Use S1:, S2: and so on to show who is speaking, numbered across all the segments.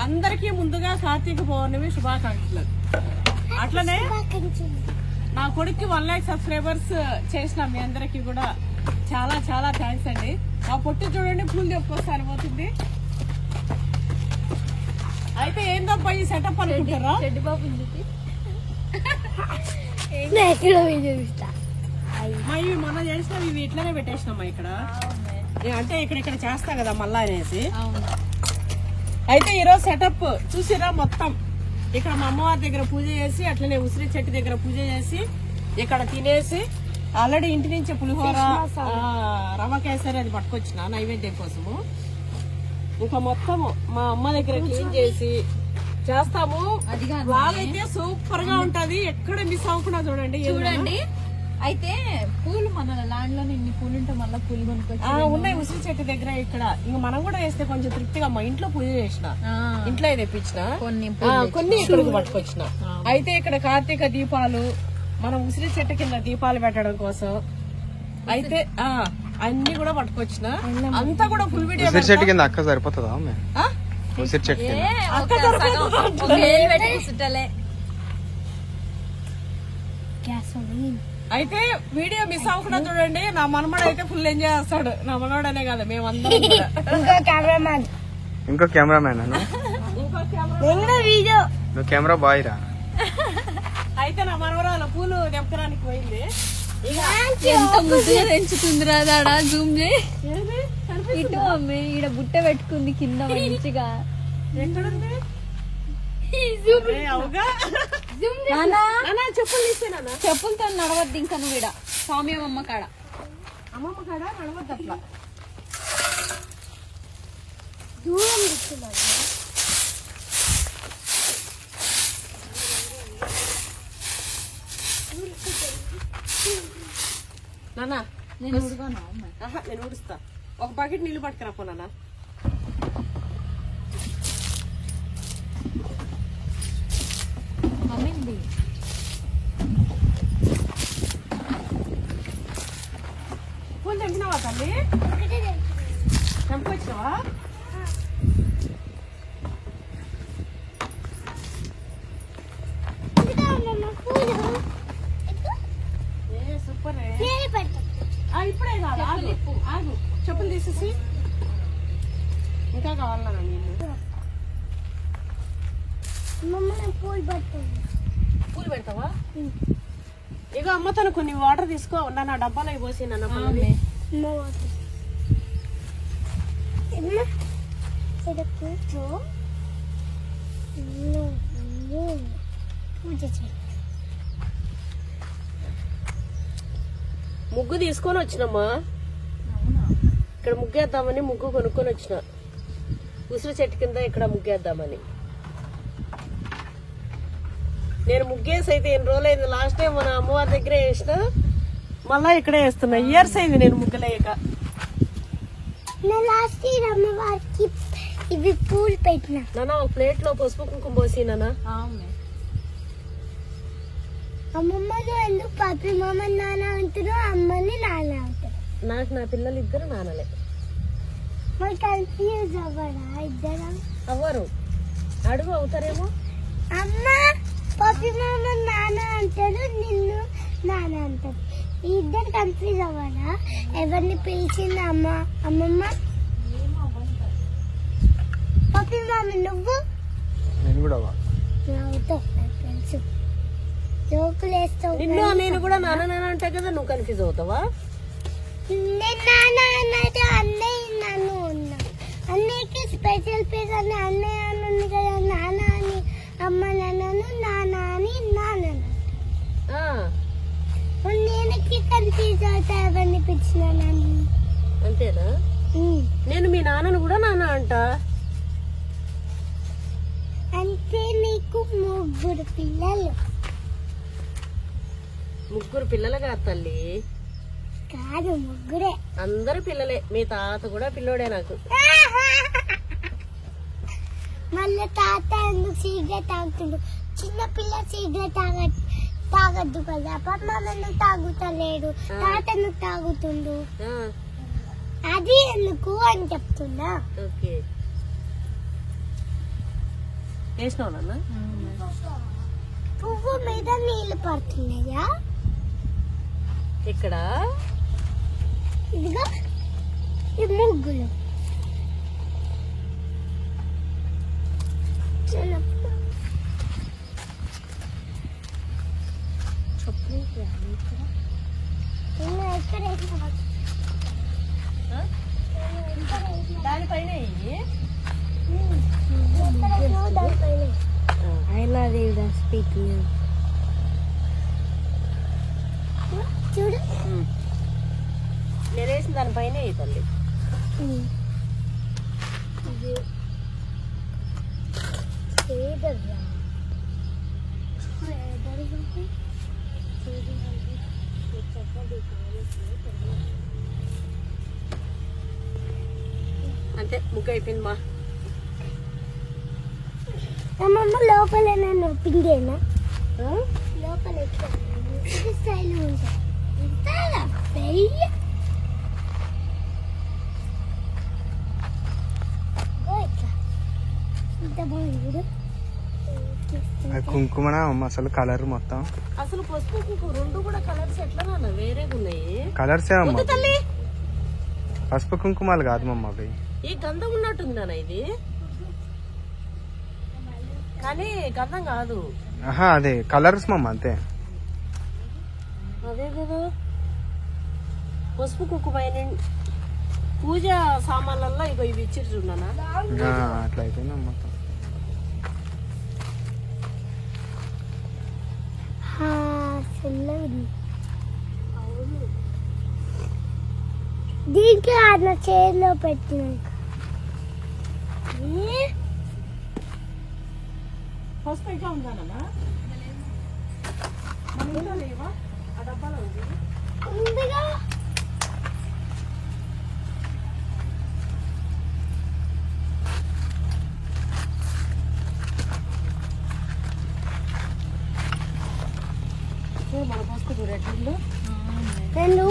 S1: అందరికీ ముందుగా కార్తీక పౌర్ణమి శుభాకాంక్షలు. అట్లనే నా కొడుక్కి 1 lakh సబ్స్క్రైబర్స్ చేసిన మీ అందరికి కూడా చాలా చాలా థ్యాంక్స్ అండి. ఆ పొట్టు చూడండి పూలు చెప్పుకొస్తే సరిపోతుంది. అయితే ఏందబ్బా ఈ సెటప్ అనుకుంటారా? ఇవి మొన్న చేసినాం, ఇవి ఇట్లనే పెట్టేసినామా ఇక్కడ, అంటే ఇక్కడ చేస్తా కదా మళ్ళా అనేసి. అయితే ఈరోజు సెటప్ చూసిరా, మొత్తం ఇక్కడ మా అమ్మవారి దగ్గర పూజ చేసి, అట్లనే ఉసిరి చెట్టు దగ్గర పూజ చేసి, ఇక్కడ తినేసి ఆల్రెడీ ఇంటి నుంచి పులిహోర రవ కేసరి అది పట్టుకొచ్చిన నైవేద్యం కోసము. ఇంకా మొత్తం మా అమ్మ దగ్గర క్లీన్ చేసి చేస్తాము. అయితే సూపర్ గా ఉంటది, ఎక్కడ మిస్ అవ్వకుండా చూడండి.
S2: అయితే పూలు మన ల్యాండ్ లో ఇన్ని పూలు ఉంటే మళ్ళీ పూలు కొనుక్కొచ్చి
S1: ఉన్నాయి ఉసిరి చెట్టు దగ్గర. ఇక్కడ ఇంక మనం కూడా వేస్తే కొంచెం తృప్తిగా, మా ఇంట్లో పూజ చేసిన, ఇంట్లో తెప్పించిన కొన్ని ఇక్కడికి పట్టుకొచ్చిన. అయితే ఇక్కడ కార్తీక దీపాలు, మనం ఉసిరి చెట్టు కింద దీపాలు పెట్టడం కోసం అయితే అన్ని కూడా పట్టుకొచ్చిన. అంతా కూడా ఫుల్ వీడియో.
S3: ఉసిరి చెట్టు కింద అక్క సరిపోతుందా? ఉసిరి చెట్టు
S1: అయితే వీడియో మిస్ అవ్వకుండా చూడండి. నా మనమడు అయితే ఫుల్ ఎంజాయ్ చేస్తాడు. నా మనవాడు అనే కాదు, మేమందరం.
S3: ఇంకో కెమెరామ్యాన్ నువ్వు కెమెరా బాయ్ రా.
S1: అయితే నా మనవరాలు పూలు తెంపడానికి పోయింది.
S2: ఎంత ముద్దుగా పెంచుతుందిరా దాడా, జూమ్ చేయి. ఇటు మమ్మీ ఈడ బుట్ట పెట్టుకుంది కింద మంచిగా.
S1: ఎక్కడుంది?
S2: చెప్పులతో నడవద్దు ఇంకా నువ్వు ఈడ స్వామి అమ్మమ్మ కాడ.
S1: అమ్మమ్మ కాడ నడవద్దు అట్లా. నానా నేను ఊడుస్తా. ఒక బకెట్ నీళ్లు పట్టుకురా పో నాన్న. పూలు తెంపినావా తల్లి? తెంపుకొచ్చినావా? సూపర్. ఇప్పుడే కాదు, ఆగు. చెప్పులు తీసేసి ఇంకా కావాలన్నా నీళ్ళు. పూలు పెడతావా? ఇక అమ్మ తను కొన్ని వాటర్ తీసుకో, నా డబ్బాలో పోసి ముగ్గు తీసుకొని వచ్చినమ్మా. ఇక్కడ ముగ్గేద్దామని ముగ్గు కొనుక్కొని వచ్చిన. ఉసిరి చెట్టు కింద ఇక్కడ ముగ్గేద్దామని. నేను ముగ్గేసి అయితే ఎన్ని రోజులు అయింది. లాస్ట్ టైం మన అమ్మవారి దగ్గరే వేసిన, మళ్ళా ఇక్కడే వేస్తున్నా. ఇయర్స్ అయింది నేను ముగ్గులేయక.
S4: ఇవి పూలు పెట్టిన
S1: నాన్న ఒక ప్లేట్ లో పసుపు కుంకుమ పోసి నాన్న.
S4: అమ్మమ్మను ఎందుకు పాపి మామ నాన్న అంటారు, అమ్మని నాన్న అంటారు?
S1: నాకు నా పిల్లలు ఇద్దరు నాన్నలే.
S4: మరి కన్ఫ్యూజ్ అవ్వరా ఇద్దరు?
S1: అవ్వరు, అడుగు అవుతారేమో.
S4: అమ్మ పాపి మామ నాన్న అంటారు, నిన్ను నాన్న అంటారు. ఇద్దరు కన్ఫ్యూజ్ అవ్వరా? ఎవరిని పిలిచింది అమ్మ? అమ్మమ్మ పాపి మామ నువ్వు?
S3: నేను కూడా
S4: అవుతావు, నాకు తెలుసు. జోకులు వేస్తావు.
S1: నేను కూడా నాన్న నాన్న అంటే కదా నువ్వు కన్ఫ్యూజ్ అవుతావా?
S4: నేను నాన్న అన్నట్టు అన్నయ్య నన్ను ఉన్నా. అన్నయ్యకి స్పెషల్ పేరు అని అన్నయ్య అని ఉంది కదా, నాన్న అని అమ్మ నాన్నను నాన్న అని నాన్న. నేనకి కన్ఫ్యూజ్ అవుతా ఎవరిని పిలిచినానని.
S1: అంతేనా? నేను మీ నాన్నను కూడా నాన్న అంట.
S4: అంటే నీకు 3 పిల్లలు.
S1: 3 పిల్లలు కాదు తల్లి.
S4: కాదు 3.
S1: అందరు పిల్లలే. మీ తాత కూడా పిల్లోడే నాకు.
S4: మళ్ళీ తాత ఎందుకు సిగరెట్ తాగుతుండు? చిన్న పిల్ల సిగరెట్ తాగద్దు కదా. పాప ఎందుకు తాగుతలేడు, తాత ఎందుకు తాగుతుండు? అది ఎందుకు అని చెప్తున్నా.
S1: వేసినావు నాన్న.
S4: పువ్వు మీద నీళ్లు పడుతున్నాయా?
S1: ఇక్కడ
S4: ఇదిగో ఈ ముగ్గులు
S1: దానిపైన
S4: చూడు.
S1: నేను వేసిన దానిపైన తల్లి. అంతే ముగ్గు అయిపోయింది మా.
S4: అమ్మమ్మ లోపల నన్ను పిండేనా? లోపల స్టైల్ ఉంటాయి. ఇంత బాగుంది.
S3: కుంకుమనా అమ్మ అసలు కలర్ మొత్తం
S1: అసలు పసుపు కుంకుమ రెండు కూడా కలర్స్ ఎట్లా నాన్న వేరేగా ఉన్నాయి.
S3: కలర్సే అమ్మ,
S1: తల్లి
S3: పసుపు కుంకుమాలు కాదు మమ్మ అవి.
S1: ఈ గంధం ఉన్నట్టుంది నాన్న ఇది, కానీ గంధం కాదు.
S3: ఆహా అదే కలర్స్ మమ్మ అంతే.
S1: అదే కదా పసుపు కుంకుమ పూజ సామాన్లలో ఇగో ఇవి ఇచ్చిరు చూడనా.
S3: అట్లా అయిపోయింది మొత్తం.
S4: దీనికి అన్న చేతిలో పెట్టినాక
S1: పసుపు ఇంకా ఉందా నాన్న? మన ఇంట్లో లేవా? ఆ డబ్బాలో ఉంది.
S4: ఉందిగా.
S1: మన పసుపు చూడట్లేదు.
S4: నేను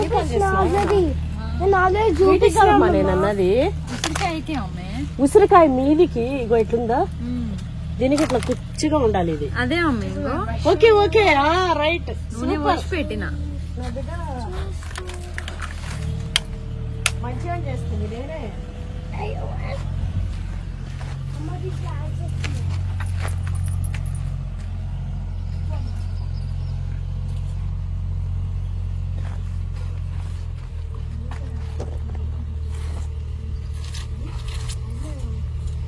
S1: అన్నది
S2: ఉసిరికాయకి అమ్మే.
S1: ఉసిరికాయ మీదికి ఇగో ఇట్లుందా, దీనికి ఇట్లా కుచ్చిగా ఉండాలి ఇది.
S2: అదే అమ్మే.
S1: Okay okay right.
S2: పెట్టిన
S1: మంచిగా చేస్తుంది నేనే.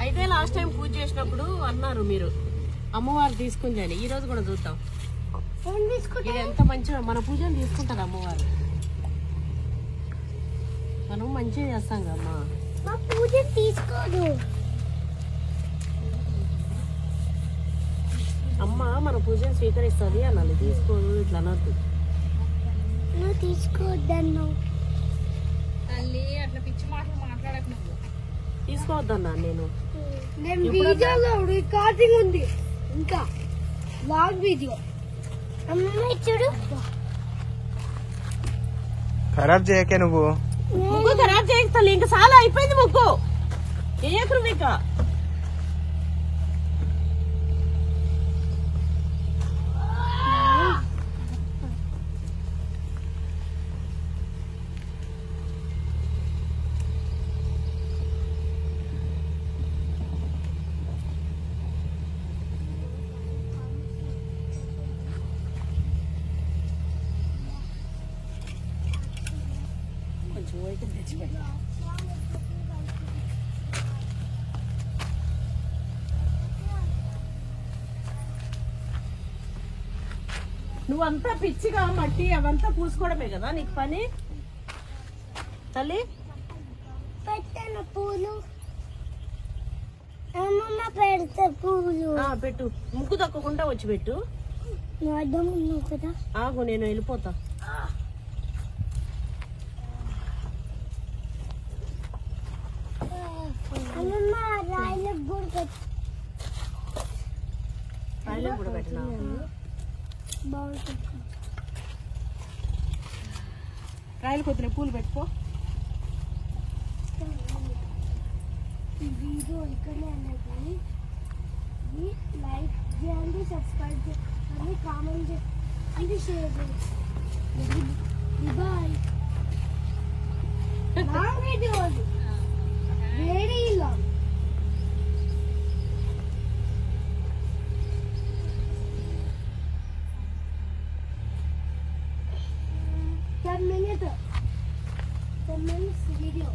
S1: అయితే లాస్ట్ టైం పూజ చేసినప్పుడు అన్నారు మీరు అమ్మవారు తీసుకుంది అని. ఈ రోజు కూడా చూద్దాం ఇది ఎంత మంచిగా మన పూజను తీసుకుంటారు అమ్మవారు. మనం మంచిగా చేస్తాం కమ్మా.
S4: మా పూజ తీసుకోదు
S1: అమ్మ, మన పూజను స్వీకరిస్తుంది అనాలి, తీసుకోదు ఇట్లా అనొద్దు.
S4: నువ్వు తీసుకోవద్దన్నా.
S2: తల్లి అట్లా పిచ్చి మాటలు మాట్లాడక నువ్వు.
S1: తీసుకోవద్దన్నా నేను.
S4: వీడియోలో రికార్డింగ్ ఉంది, ఇంకా లాంగ్ వీడియో. అమ్మ చూడు,
S3: ఖరాబ్ చేయకే నువ్వు.
S1: ముగ్గు ఖరాబ్ చేయిస్తాను, ఇంకా చాలా అయిపోయింది ముగ్గు. ఏకరు మీకు కొంచెం వైట్ తెచ్చిపెట్టు. నువ్వంతా పిచ్చిగా మట్టి అవంతా పూసుకోవడమే కదా నీకు పని తల్లి.
S4: పెట్టాను పూలు. అమ్మమ్మ పెడతా పూలు.
S1: పెట్టు, ముగ్గు తక్కకుండా వచ్చి పెట్టు.
S4: నువ్వు అడ్డం ఉన్నావు కదా.
S1: ఆగు, నేను వెళ్ళిపోతా.
S4: అమ్మమ్మ రాయిలకు కూడా పెట్టు.
S1: రాయిలకు కూడా పెట్టినా
S4: బాగుంటుంది.
S1: రాయలు కొద్దిగా పూలు పెట్టుకో.
S4: ఈ వీడియో ఇక్కడనే అన్నా కానీ లైక్ చేయండి, సబ్స్క్రైబ్ చేయండి, కామెంట్ చేయండి, షేర్ చేయండి. Bye. Long video very long. Ten minutes video.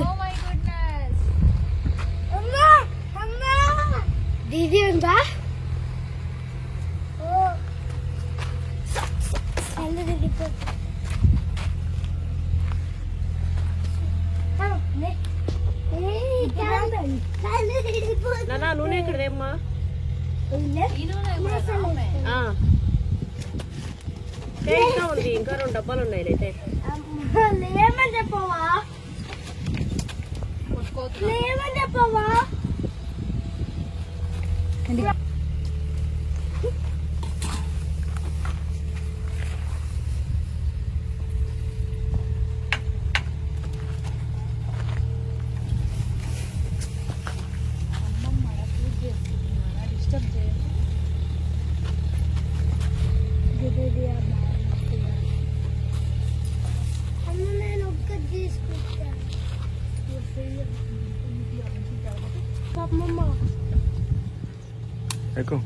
S2: Oh my goodness.
S4: అమ్మా అమ్మా దీది ఉందా? ఓ అల్లు దీది
S1: నానా నూనె ఇక్కడదేమ్మా.
S2: ఈ నూనె కూడా రామే.
S1: టేస్ట్గా ఉంది. ఇంకా 2 డబ్బాలు ఉన్నాయి అయితే.
S4: లేమని చెప్పవా? లేమని చెప్పవా?
S2: డిస్టర్బ్ చేయండి.
S4: అమ్మ నేను ఒక్కటి తీసుకుంటాను. అమ్మమ్మ
S3: ఎక్కువ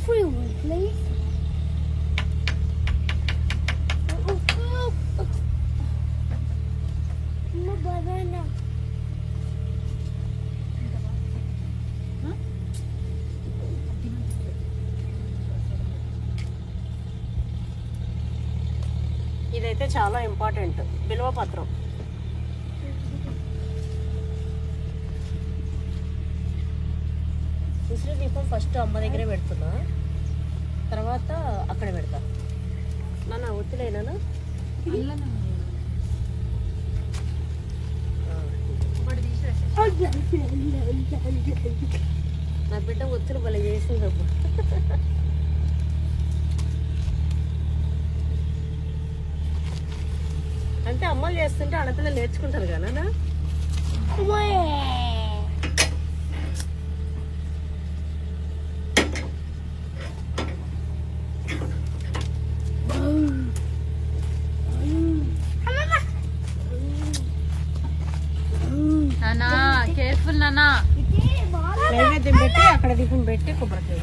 S4: free one please. No banana.
S1: ఇదైతే చాలా ఇంపార్టెంట్. బిల్వ పత్రం. ఉసిరి దీపం ఫస్ట్ అమ్మ దగ్గరే పెడుతున్నా, తర్వాత అక్కడ పెడతా. నాన్న ఒత్తిలేనా? నా బిడ్డ ఒత్తిడి భలే చేసింది అప్పుడు. అంటే అమ్మలు చేస్తుంటే ఆడపిల్లలు నేర్చుకుంటారు కదా.
S2: నానా కేర్ఫుల్ నానా.
S1: నైవేద్యం పెట్టి అక్కడ దీపం పెట్టి కొబ్బరికాయ.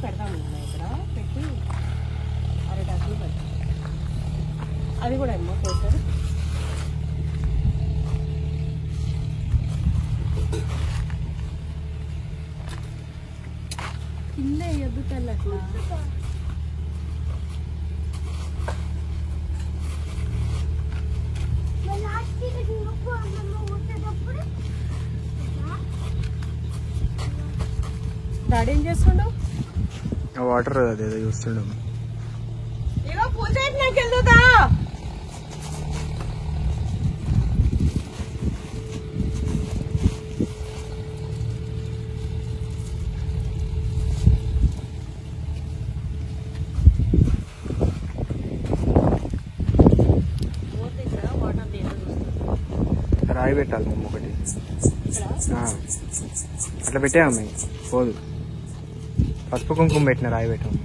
S1: పెడతాము ఇక్కడ పెట్టి అరటాకులు పెడతాం. అది కూడా అమ్మా పోతారు.
S2: కింద ఎద్దుకెళ్ళి అట్లా
S1: డాడీ ఏం చేస్తుండవు?
S3: వాటర్ అదేదో చూస్తుండం.
S1: ఇగో పూజ అయిపోయినాక వెళ్దా.
S3: రాయి పెట్టాలి మమ్మ ఒకటి. అట్లా పెట్టామమ్మ పోదు. పసుపు కుంకుమ పెట్టిన రాయి పెట్టాము.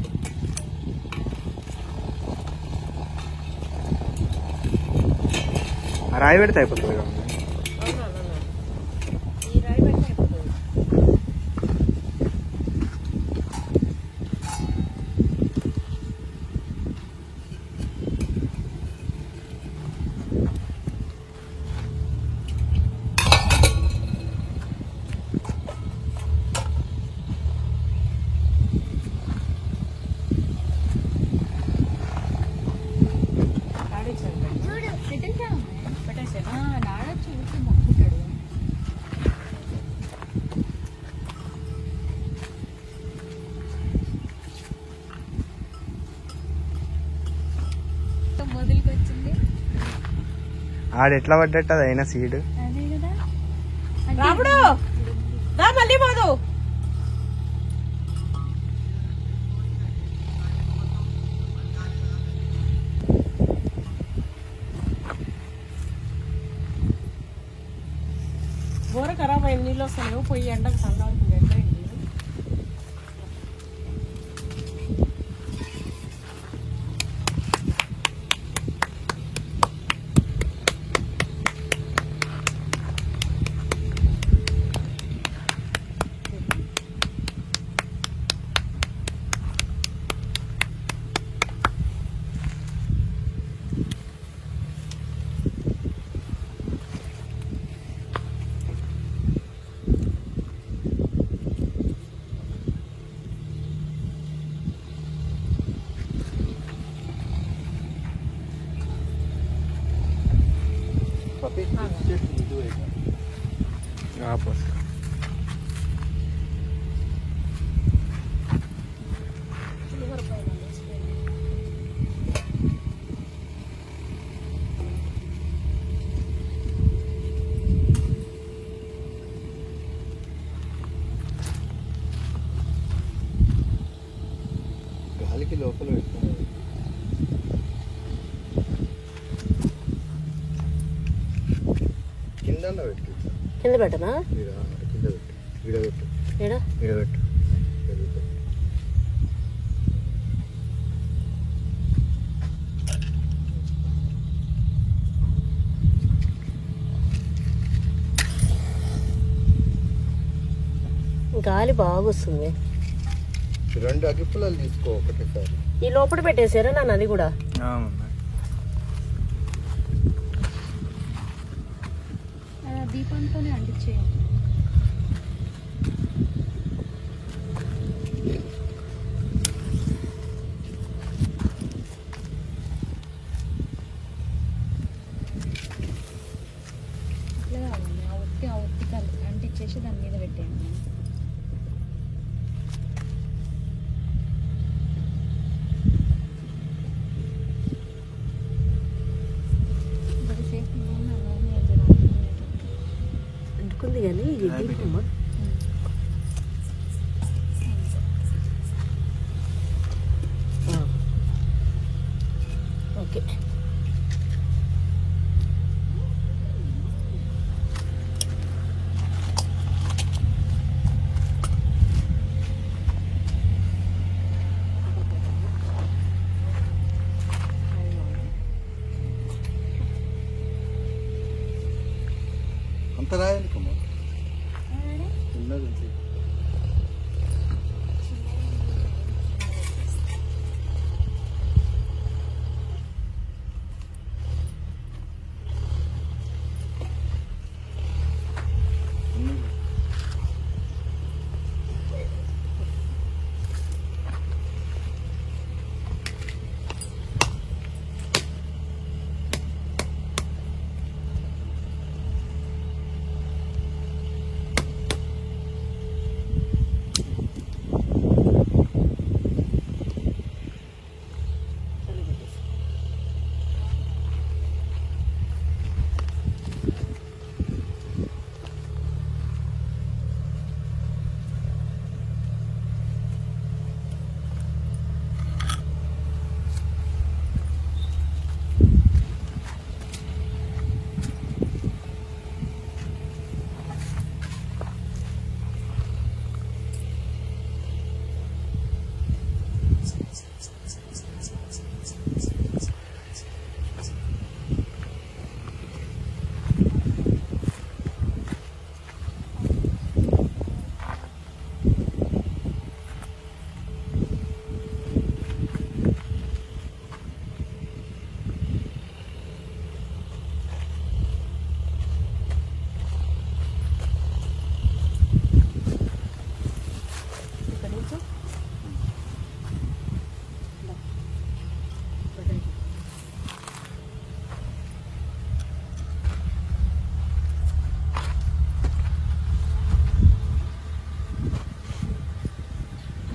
S3: ఆ రాయి పెడితే అయిపోతుంది కదా.
S1: ఈ రాయి పెడితే అయిపోతుంది.
S2: పెట్టేసాము. మొత్తం మొదలుకి వచ్చింది.
S3: ఆడ ఎట్లా పడ్డట్టు అది అయినా సీడ్.
S2: అదే కదా
S1: రాముడు దా మళ్ళీ పోదు. బోర ఖరాబ్ అయింది, నీళ్ళు వస్తాయి పోయి ఎండకు సందానికి
S5: గాలికి లోపల పెట్టుకున్నాడు. కింద పెట్టు,
S1: కింద పెట్టనా?
S5: కింద పెట్టు, విడబెట్టు, విడబెట్టు.
S1: గాలి బాగా వస్తుంది.
S5: 2 అగ్గిపుల్లలు తీసుకో ఒకటేసారి.
S1: ఈ లోపల పెట్టేసారా నాన్న? అది కూడా
S2: దీపంతోనే అంటించేయండి. ఇట్లా కావాలి, ఆ ఒత్తి అంటించేసి దాని మీద పెట్టేయండి.
S1: అంటుకుంది కానీ ఇది దీపమ్మా. ఓకే
S5: అంత రాయనుకమ్మా, చిన్నది.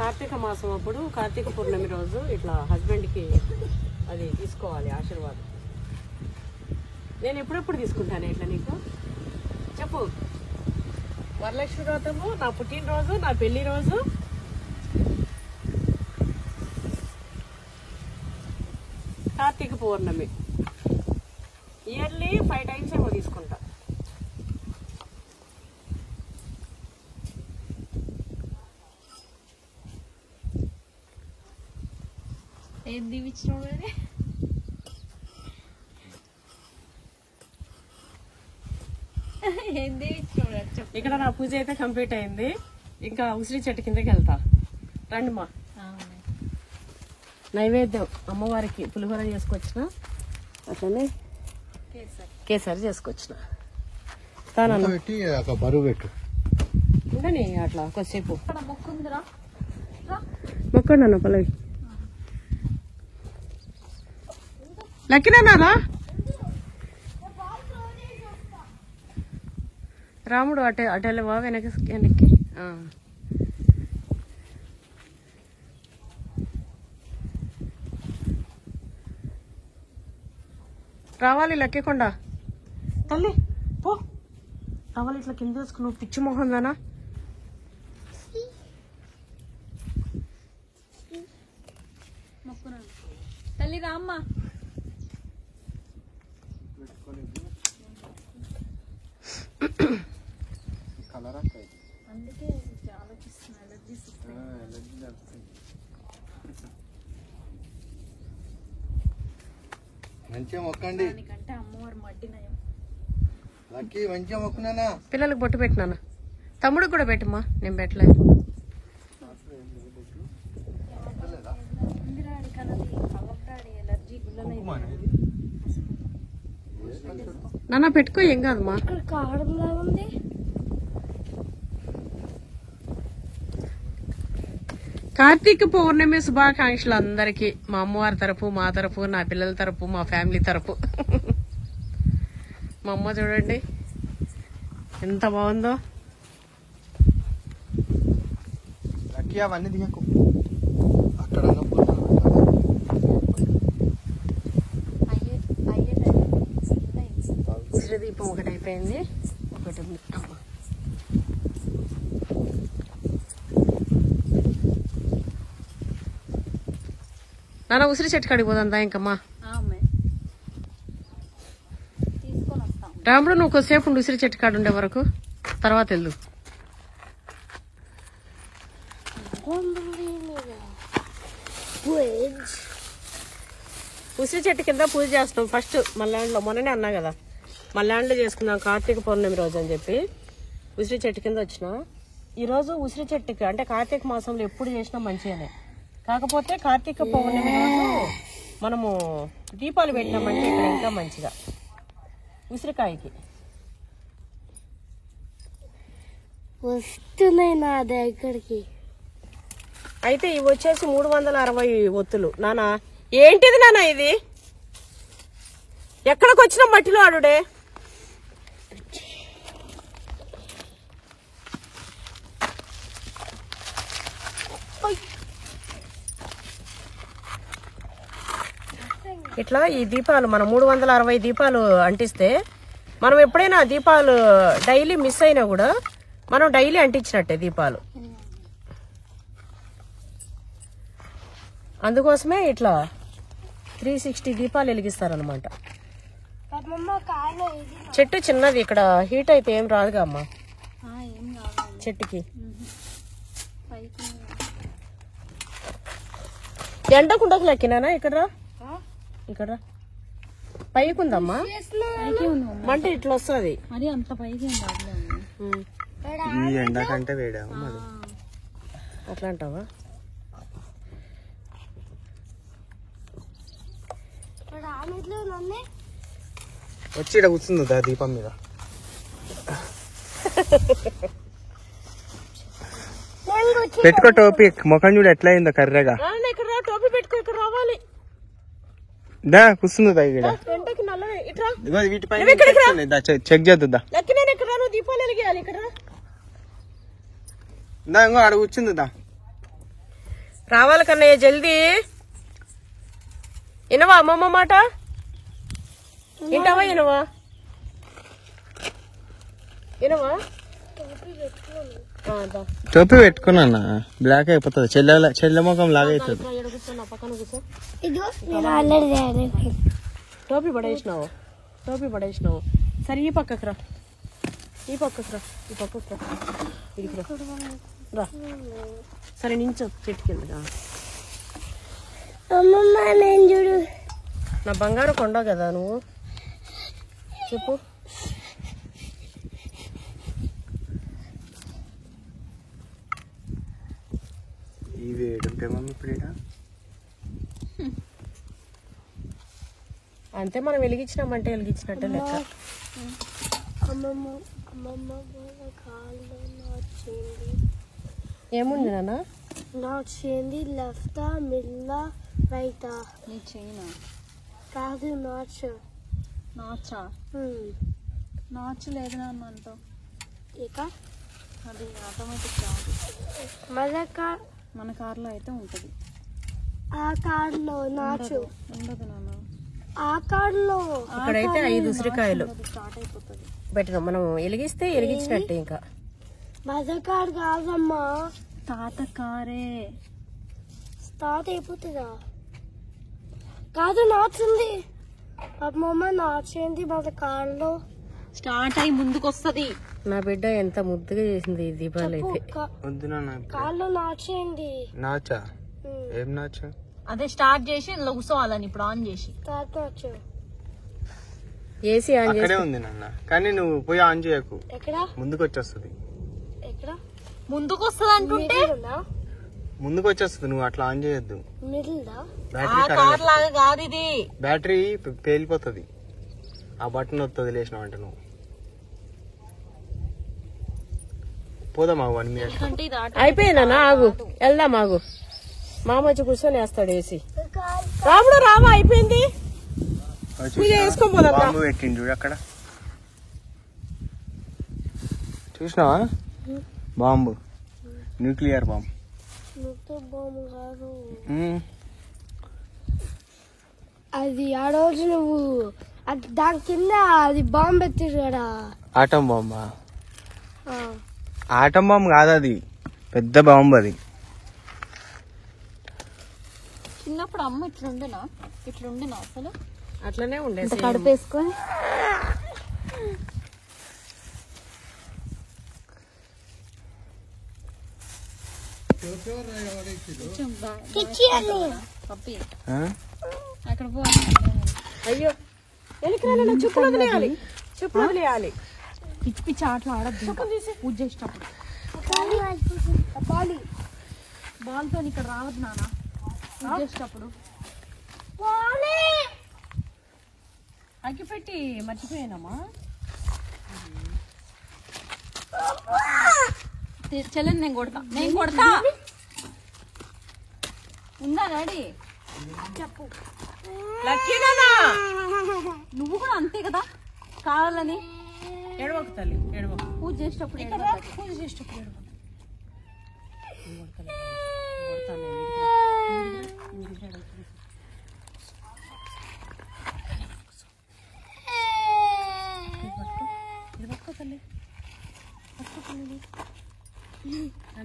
S5: కార్తీక మాసం అప్పుడు కార్తీక పూర్ణమి రోజు ఇట్లా హస్బెండ్కి
S1: అది తీసుకోవాలి ఆశీర్వాదం. నేను ఎప్పుడెప్పుడు తీసుకుంటాను ఇట్లా నీకు చెప్పు. వరలక్ష్మి వ్రతము, నా పుట్టినరోజు, నా పెళ్లి రోజు, కార్తీక పౌర్ణమి. ఇయర్లీ 5 times ఏమో తీసుకుంటా.
S2: ఏం దీవిచ్చినావు? ఏం దీవిచ్చినావు చెప్పు.
S1: ఇక్కడ నా పూజ అయితే కంప్లీట్ అయింది. ఇంకా ఉసిరి చెట్టు కిందకి వెళ్తా. రండి మా. నైవేద్యం అమ్మవారికి పులిహోర చేసుకొచ్చిన, అట్లనే కేసరి చేసుకొచ్చిన. తానన్న
S5: పెట్టి ఒక బరువు పెట్టు.
S1: ఉండని అట్లా కొద్దిసేపు
S2: మొక్కుందిరా.
S1: మొక్కండి అన్న పల్లవి. లక్కినారా రాముడు అటే అటెళ్ళవా వెనక్కి. రావాలి లక్కేకొండ తల్లి పో. రావాలి ఇట్లా కింద వేసుకున్నావు పిచ్చి మొహం దానా.
S2: తల్లి రామ్మ. అందుకే ఆలోచిస్తున్నా ఎలర్జీస్
S5: మంచిగా మొక్కండి.
S2: దానికంటే అమ్మవారు మడ్డి నయం.
S5: లక్కీ మంచిగా మొక్కునానా.
S1: పిల్లలకు బొట్టు పెట్టినాను. తమ్ముడికి కూడా పెట్టమ్మా. నేను పెట్టలేదు. నాన్న పెట్టుకో, ఏం కాదమ్మా.
S4: ఉంది.
S1: కార్తీక పౌర్ణమి శుభాకాంక్షలు అందరికి. మా అమ్మవారి తరపు, మా తరపు, నా పిల్లల తరపు, మా ఫ్యామిలీ తరపు. మా అమ్మ చూడండి ఎంత బాగుందో.
S3: లక్కీ అవన్నీ దిగకు.
S5: అక్కడ
S1: ఉసిరి దీపం ఒకటి అయిపోయింది, ఒకటి ఉంది. నాన్న ఉసిరి చెట్టు కాడికి పోదా ఇంకమ్మా.
S2: తీసుకొని వస్తాం.
S1: రాముడు నువ్వు కొద్దిసేపు ఉండు ఉసిరి చెట్టు కాడు ఉండే వరకు, తర్వాత వెళ్ళు. ఉసిరి చెట్టు కింద పూజ చేస్తాం ఫస్ట్ మల్లాండ్లో. మొన్ననే అన్నా కదా మల్లాండ్లో చేసుకున్నాం కార్తీక పౌర్ణమి రోజు అని చెప్పి. ఉసిరి చెట్టు కింద వచ్చిన ఈరోజు ఉసిరి చెట్టుకి అంటే కార్తీక మాసంలో ఎప్పుడు చేసినా మంచిగానే. కాకపోతే కార్తీక పౌర్ణమి రోజు మనము దీపాలు పెట్టినామంటే ఇక్కడ ఇంకా మంచిగా ఉసిరికాయకి
S4: వస్తున్నాయి నా దగ్గరికి.
S1: అయితే ఇవి వచ్చేసి 360 ఒత్తులు. నానా ఏంటిది నానా ఇది? ఎక్కడికి వచ్చిన మట్టిలో ఆడుడే. ఇట్లా ఈ దీపాలు మనం 360 దీపాలు అంటిస్తే మనం ఎప్పుడైనా దీపాలు డైలీ మిస్ అయినా కూడా మనం డైలీ అంటించినట్టే దీపాలు. అందుకోసమే ఇట్లా 360 దీపాలు వెలిగిస్తారనమాట. చెట్టు చిన్నది, ఇక్కడ హీట్ అయితే ఏం రాదుగా అమ్మా
S2: ఏం కావాలి
S1: చెట్టుకి.
S2: పైకి
S1: ఎండకుండకు లెక్కినానా ఇక్కడ ఇక్కడ పైకి ఉందమ్మా.
S2: పైకి ఉంది
S1: మంట ఇట్లా వస్తుంది.
S2: మరి అంత పైకి ఏం రావట్లేదు.
S3: ఈ ఎండ కంటే వేడా
S1: అట్లా అంటావా?
S3: వచ్చి ఇక్కడ కూర్చుంది దీపం మీద. పెట్టుకో టోపీ. ముఖం చూడు ఎట్లా అయిందో కర్రెగా.
S1: ఇక్కడ టోపీ పెట్టుకో, ఇక్కడ రావాలి.
S3: దా కూర్చుందా ఇక్కడ.
S1: ఎండకి నల్లవే ఇట్రా.
S3: వీటిపైన చెక్ చేద్దా.
S1: లక్కి నేను ఇక్కడ నువ్వు దీపాలు వెలిగేయాలి ఇక్కడ.
S3: దా ఇంకో ఆడ కూర్చుందా.
S1: రావాలి కన్నయ్య జల్దీ. వినవా అమ్మమ్మ మాట? వింటావా వినవా? వినవా?
S3: టోపీ పెట్టుకున్నా బ్లాక్ అయిపోతుంది, చెల్లె ముఖం లాగా అవుతుంది.
S1: పక్కన కూర్చో.
S4: ఇదిగో నేను ఆల్రెడీ తయారైపోయింది.
S1: టోపీ పడేసినావు, టోపీ పడేసినావు. సరే ఈ పక్కకు రా, ఈ పక్కకు రా, ఈ పక్కకు రా, ఇదికి రా. సరే నించో చెట్టు కింద.
S4: అమ్మమ్మ నేను చూడు.
S1: నా బంగారు కొండ కదా నువ్వు. చెప్పు.
S3: ఇవి ఏడుంటే మమ్మీ ఇప్పుడు
S1: అంతే, మనం వెలిగించినామంటే వెలిగించినట్టే లెక్క.
S4: అమ్మమ్మ అమ్మమ్మ కాళ్ళు నచ్చింది.
S1: ఏముంది నాన్న?
S4: నచ్చింది లెఫ్టా మిల్లా రైటా?
S2: నీ చేయనా
S4: కాదు నాచ్.
S2: నాచా? నాచు లేదు నాన్న అంటావు.
S4: ఇక
S2: అది ఆటోమేటిక్ కాదు, మన కార్లో అయితే ఉంటుంది.
S4: ఆ కార్లో నాచు
S2: ఉండదు నాన్న.
S4: ఆ కార్లో
S1: ఇక్కడైతే 5 ఉసిరికాయలు
S2: స్టార్ట్ అయిపోతుంది.
S1: పెట్టినాం, మనం వెలిగిస్తే వెలిగించినట్టే. ఇంకా
S4: మదర్ కార్ కాదమ్మా,
S2: తాత కారే
S4: స్టార్ట్ అయిపోతుందా? కాదు నాచుంది. అమ్మమ్మ నాచింది మదర్ కార్లో.
S2: స్టార్ట్ అయ్యి ముందుకు వస్తుంది.
S1: నా బిడ్డ ఎంత ముద్దుగా చేసింది ఈ దీపాలు అయితే.
S3: వద్దు నాన్న.
S4: కార్లో నాచింది.
S3: నాచా? ఏం నాచా?
S2: అదే స్టార్ట్ చేసి ఇందులో కూర్చోవాలని ఇప్పుడు ఆన్ చేసి.
S4: కాదు నాచు
S1: ఏసీ ఆన్
S3: అక్కడే
S1: చేసి
S3: ఉంది నాన్న, కానీ నువ్వు పోయి ఆన్ చేయకు,
S4: ఎక్కడ
S3: ముందుకు వచ్చేస్తుంది.
S4: ఎక్కడ
S2: ముందుకు వస్తుంది అంటుంటే
S3: ముందుకు వచ్చేస్తుంది, నువ్వు అట్లా ఆన్ చేయొద్దు.
S4: మిడిల్దా?
S3: బ్యాటరీ
S2: కార్ లాగా కాదు ఇది.
S3: బ్యాటరీ పేలిపోతుంది, ఆ బటన్ వస్తుంది లేచినావు అంటే. నువ్వు పోదామా 1 minute?
S2: అంటే ఇది ఆట.
S1: అయిపోయిందన్నా, ఆగు వెళ్దాం, ఆగు. మామ వచ్చి కూర్చొని వేస్తాడు ఏసీ. రాముడు రామా, అయిపోయింది. పూజ చేసుకొని పోదాం.
S3: బాంబు పెట్టిండు చూడు అక్కడ, చూసినావా? Bomb, nuclear bomb.
S4: బాంబు కాదు
S3: ఉమ్.
S4: అది. ఆ రోజు నువ్వు దాని కింద అది బాంబు ఎత్తిరు కదా.
S3: ఆటం బాంబా? ఆటం బాంబు కాదు, అది పెద్ద బాంబు. అది
S2: చిన్నప్పుడు అమ్మ ఇట్లుండేనా అసలు?
S1: అట్లనే ఉండేది.
S2: కడిపేసుకొని పప్పి
S3: ఆ?
S2: అక్కడ పో.
S1: అయ్యో ఎలికరాలు చెప్పులు వదిలేయాలి, చెప్పులు వదిలేయాలి.
S2: పిచ్చి పిచ్చి ఆటలు ఆడద్దు పూజ చేసేటప్పుడు. బాల్తో ఇక్కడ రావద్దు నాన్న పూజ చేసేటప్పుడు.
S1: అగ్గిపెట్టి మర్చిపోయానమ్మా.
S2: చెల్లెని నేను కొడతా. ఉందా డాడీ?
S4: చెప్పు.
S1: లక్కీనా,
S2: నువ్వు కూడా అంతే కదా, కావాలని
S1: ఎడవకు తల్లి, ఎడవకు.
S2: పూజ చేసేటప్పుడు
S1: పూజ చేసేటప్పుడు ఎడవకు.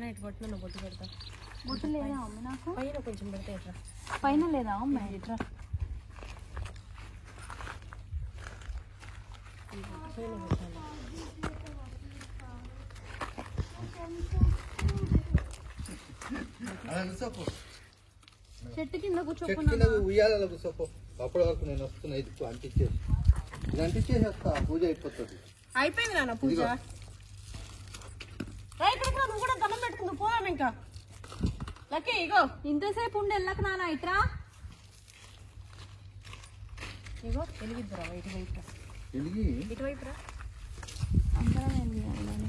S1: ఇటు పట్టున బొట్టు పెడతా.
S2: బొట్టు లేదా అమ్మ నాకు?
S1: పైన కొంచెం పెడితే ఎట్లా?
S2: పైన లేదా అమ్మ? ఇట్లా చెట్టు కింద కూర్చోకుండా
S5: ఉయ్యాలలో కూర్చోపో. అప్పటి వరకు నేను వస్తున్నా. ఇది అంటించేసి ఇది అంటించేసి వస్తా, పూజ అయిపోతుంది.
S1: అయిపోయింది నాన్న పూజ. నువ్వు కూడా దండం పెట్టుకుందు, పోదాం ఇంకా. లక్కీ ఇగో
S2: ఇంతసేపు ఉండి వెళ్ళక నాన్న ఇట్రా.
S1: ఇగో వెలిగిద్దురా, ఇటువైపు ఇటువైపురా.
S2: అందరం ఏం చేయాలి?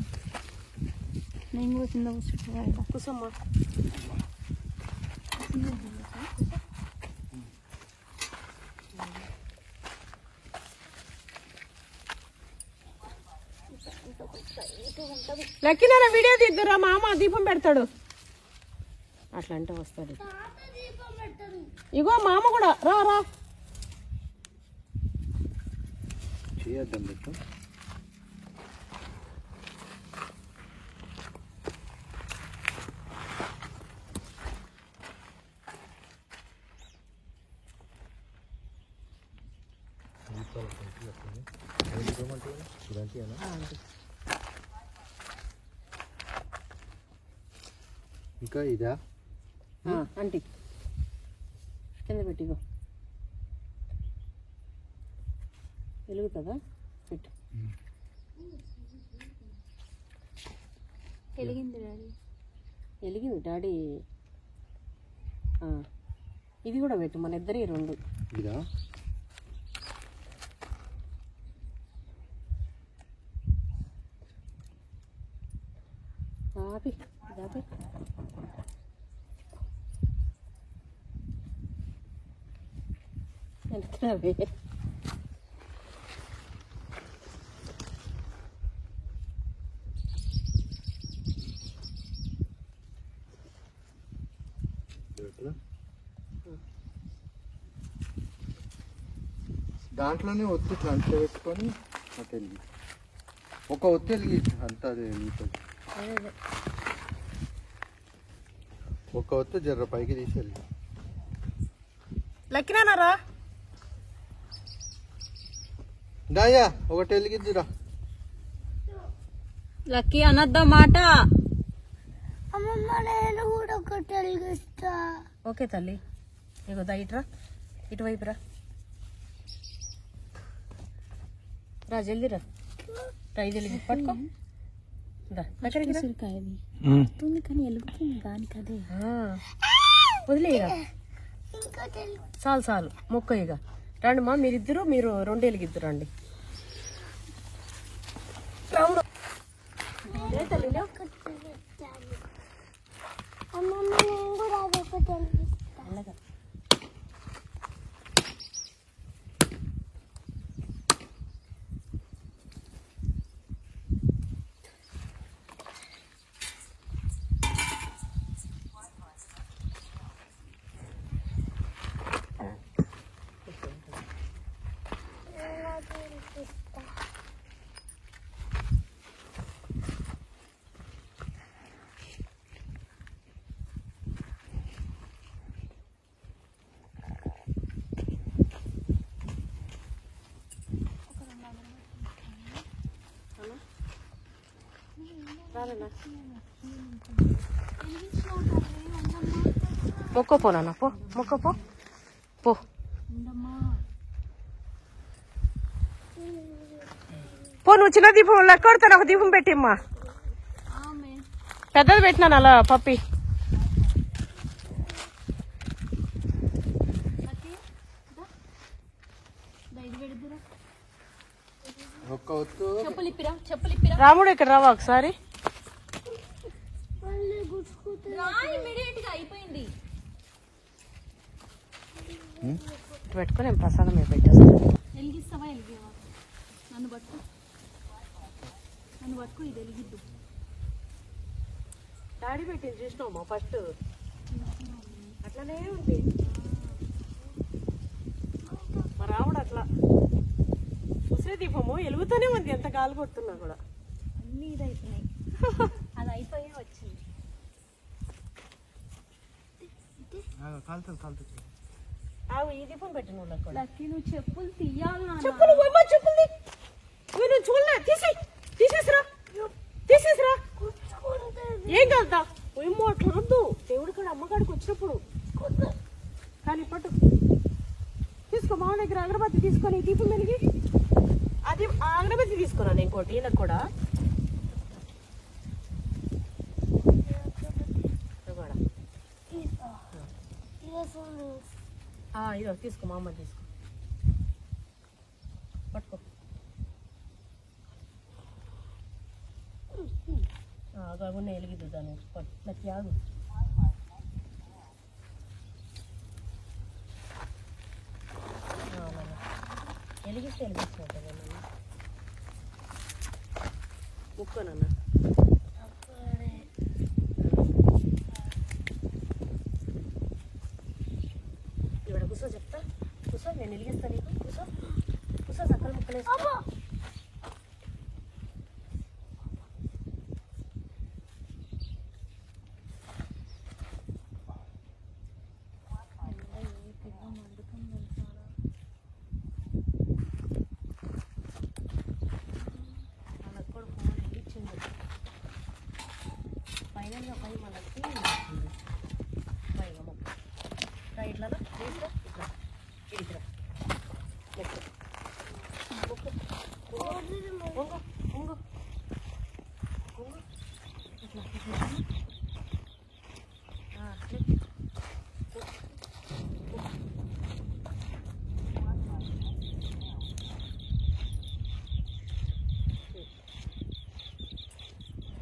S2: నేను కూడా కింద కూర్చుంటా.
S1: కూసమ్మా. లక్కీ నాన్న వీడియో తీద్దురా, మామ దీపం పెడతాడు. అట్లా అంటే వస్తాడు. ఇగో మామ కూడా రా రా
S5: తీయద్దాం పెట్టు. ఇంకా ఇదా
S1: అంటే కింద పెట్టిగో వెలుగుతుందా పెట్టు.
S2: వెలిగింది డాడీ.
S1: వెలిగింది డాడీ. ఇది కూడా పెట్టు, మన ఇద్దరి 2.
S5: ఇదా
S1: ఆపి ఆపి. వెళ్తున్నావే
S5: దాంట్లోనే ఒత్తి ఇట్లా అంత పెట్టుకొని అటు వెలిగి ఒక ఒత్తి వెలిగి అంత అదే వెలుగుతుంది. ఒక ఒత్తి జర్ర పైకి తీసి వెలిగి
S1: లక్కినారా
S5: దాయా ఒకటి వెలిగిద్దిరా.
S2: లక్కీ అనద్దా మాట.
S4: అమ్మమ్మ నేను కూడా ఒకటి వెలిగిస్తా.
S1: ఓకే తల్లి. ఇగో దా ఇటురా, ఇటువైపు రా. రా జల్దీ రా. ఇది పట్టుకో.
S2: వస్తుంది కానీ వెలుగుతుంది దానికి అదే.
S1: వదిలే ఇక చాలు చాలు మొక్క. ఇక రండి మా మీరిద్దరు, మీరు 2 వెలిగిద్దరు రండి.
S4: అమ్మమ్మ నేను కూడా అదొకటి వెలిగిస్తా.
S1: మొక్కపో నాన్న, పో మొక్కపో పో. పో నువ్వు చిన్న దీపం లెక్కొడతాను. ఒక దీపం పెట్టిమ్మా. పెద్దది పెట్టినాను అలా పప్పి.
S5: ఒక్క ఒత్తు
S1: రాముడు ఇక్కడ రావా ఒకసారి. పెట్టుకుని నేను ప్రసాదం పెట్టేస్తాను.
S2: వెలిగిస్తావా వెలిగేవా? నన్ను పట్టుకో, నన్ను పట్టుకో. ఇది వెలిగిద్దు.
S1: డాడీ పెట్టింది చూసినామా ఫస్ట్, అట్లనే ఉంది. మా రాముడు అట్లా ఉసిరి దీపము వెలుగుతూనే ఉంది, ఎంత గాలి కొడుతున్నా కూడా.
S2: అన్నీ ఇది అయిపోయినాయి. అది అయిపోయే వచ్చింది.
S1: ఈ దీపం పెట్టిన వాళ్ళకి కూడా.
S2: లక్కీ నువ్వు చెప్పులు తీయాలి.
S1: చెప్పులు చెప్పులు మీరు చూడలే, తీసేసిరా తీసేసిరా. ఏం కలుద్దా ఏమో అట్లా వద్దు. దేవుడి కాడ అమ్మగాడికి వచ్చినప్పుడు కానీ పట్టు తీసుకో. మా దగ్గర అగరబత్తి తీసుకొని దీపం వెలిగి అది అగరబత్తి తీసుకున్నాను ఇంకోటి ఈయనకు కూడా. ఇదో తీసుకో, మా అమ్మ తీసుకో, పట్టుకో. కాకుండా వెలిగిద్దు దాన్ని నాకు ఆగు. వెలిగిస్తే వెలిగిస్తున్నట్టు ముక్కోనన్న. ఇక్కడ కూర్చో చెప్తా. కూర్చో, నేను వెలిగిస్తాను నీకు. కూర్చో కూర్చో, సక్కలు ముక్కలేసుకో.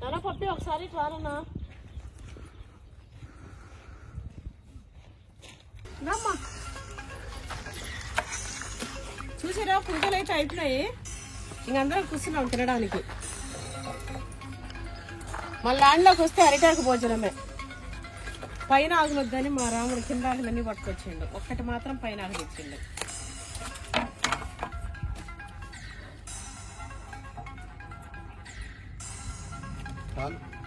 S1: నాన్న పప్పి ఒకసారి రానన్నా. చూసారా పూజలు అయితే అయిపోయినాయి. ఇంకందరం కూర్చున్నాం తినడానికి. మళ్ళీ ల్యాండ్లోకి వస్తే అరిటాకు భోజనమే. పైన ఆగులొద్దని మా రాముడు కింద ఆకులన్నీ పట్టుకొచ్చిండు. ఒక్కటి మాత్రం పైన ఆకు తెచ్చిండు.